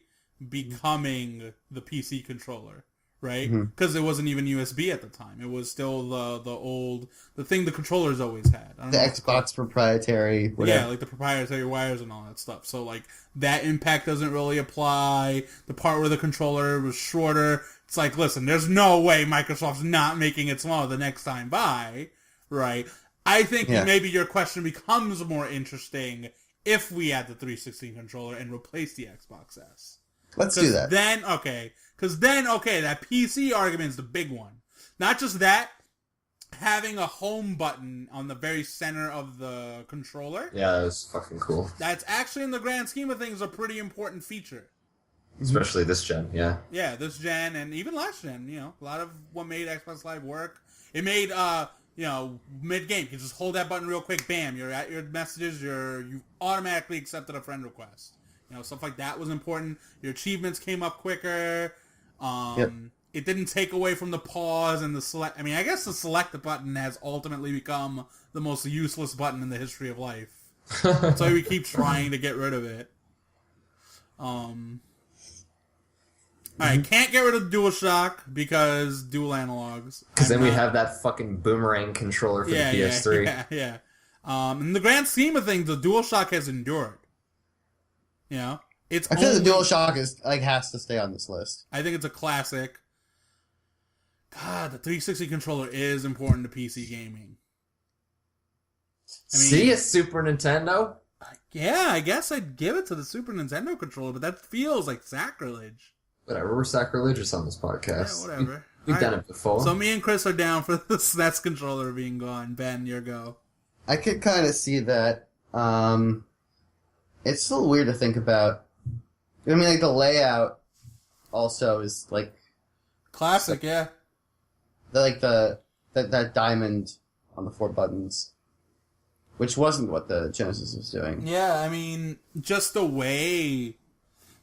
becoming the PC controller. Right? Because it wasn't even USB at the time. It was still the thing the controllers always had. I don't the know Xbox proprietary, whatever. Yeah, like the proprietary wires and all that stuff. So, like, that impact doesn't really apply. The part where the controller was shorter, it's like, listen, there's no way Microsoft's not making it smaller the next time by, right? I think maybe your question becomes more interesting if we add the 360 controller and replace the Xbox S. Let's do that. Because then, that PC argument is the big one. Not just that, having a home button on the very center of the controller. Yeah, that was fucking cool. That's actually, in the grand scheme of things, a pretty important feature. Especially this gen, yeah. Yeah, this gen and even last gen, you know. A lot of what made Xbox Live work. It made, mid-game. You can just hold that button real quick, bam, you're at your messages, you automatically accepted a friend request. You know, stuff like that was important. Your achievements came up quicker. It didn't take away from the pause and the select. I mean, I guess the select button has ultimately become the most useless button in the history of life. So we keep trying to get rid of it. Alright, can't get rid of the DualShock because dual analogs. Because then we have that fucking boomerang controller for the PS3. Yeah. In the grand scheme of things, the DualShock has endured. You know? I feel the DualShock has to stay on this list. I think it's a classic. God, the 360 controller is important to PC gaming. See a Super Nintendo? Yeah, I guess I'd give it to the Super Nintendo controller, but that feels like sacrilege. Whatever, we're sacrilegious on this podcast. Yeah, whatever. We've done it before. So me and Chris are down for the SNES controller being gone. Ben, your go. I could kind of see that. It's still weird to think about. I mean, like, the layout also is, like... Classic, yeah. That diamond on the 4 buttons. Which wasn't what the Genesis was doing. Yeah, I mean, just the way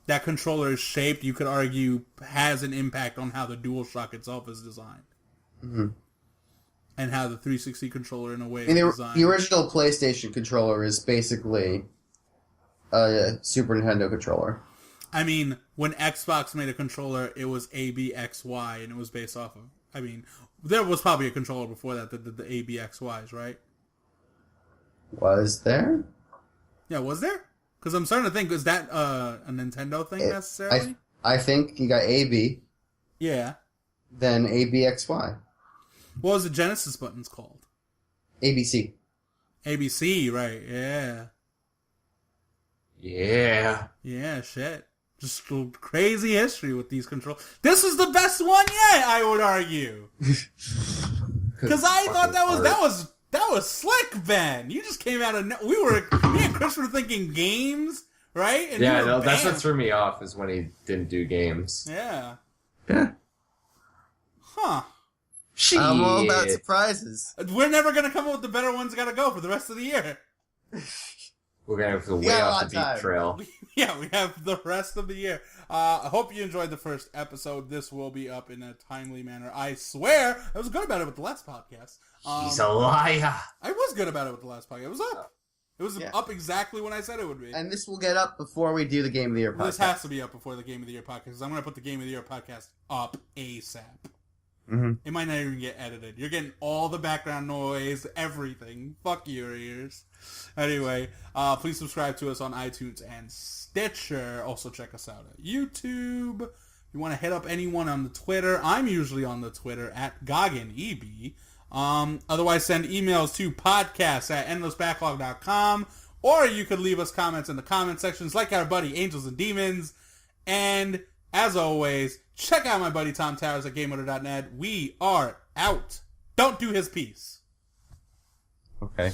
that controller is shaped, you could argue, has an impact on how the DualShock itself is designed. Mm-hmm. And how the 360 controller, in a way, is designed. The original PlayStation controller is basically a Super Nintendo controller. I mean, when Xbox made a controller, it was ABXY, and it was based off of... I mean, there was probably a controller before that did the ABXYs, right? Was there? Yeah, was there? Because I'm starting to think, is that a Nintendo thing necessarily? I think you got AB. Yeah. Then ABXY. What was the Genesis buttons called? ABC. ABC, right, yeah. Yeah. Yeah, shit. Just crazy history with these controls. This is the best one yet, I would argue. Because I thought that was slick, Ben. You just came out of... me and Chris were thinking games, right? And that's what threw me off, is when he didn't do games. Yeah. Yeah. Huh. Shit. I'm all about surprises. We're never going to come up with the better ones gotta go for the rest of the year. We're going to have to way off the beat trail. Yeah, we have the rest of the year. I hope you enjoyed the first episode. This will be up in a timely manner. I swear. I was good about it with the last podcast. He's a liar. I was good about it with the last podcast. It was up. It was up exactly when I said it would be. And this will get up before we do the Game of the Year podcast. This has to be up before the Game of the Year podcast, because I'm going to put the Game of the Year podcast up ASAP. Mm-hmm. It might not even get edited. You're getting all the background noise, everything. Fuck your ears. Anyway, please subscribe to us on iTunes and Stitcher. Also check us out at YouTube. If you want to hit up anyone on the Twitter, I'm usually on the Twitter at GogginEB. Otherwise, send emails to podcast@endlessbacklog.com, or you could leave us comments in the comment sections like our buddy Angels and Demons. And as always, check out my buddy Tom Towers at GameOrder.net. We are out. Don't do his piece. Okay.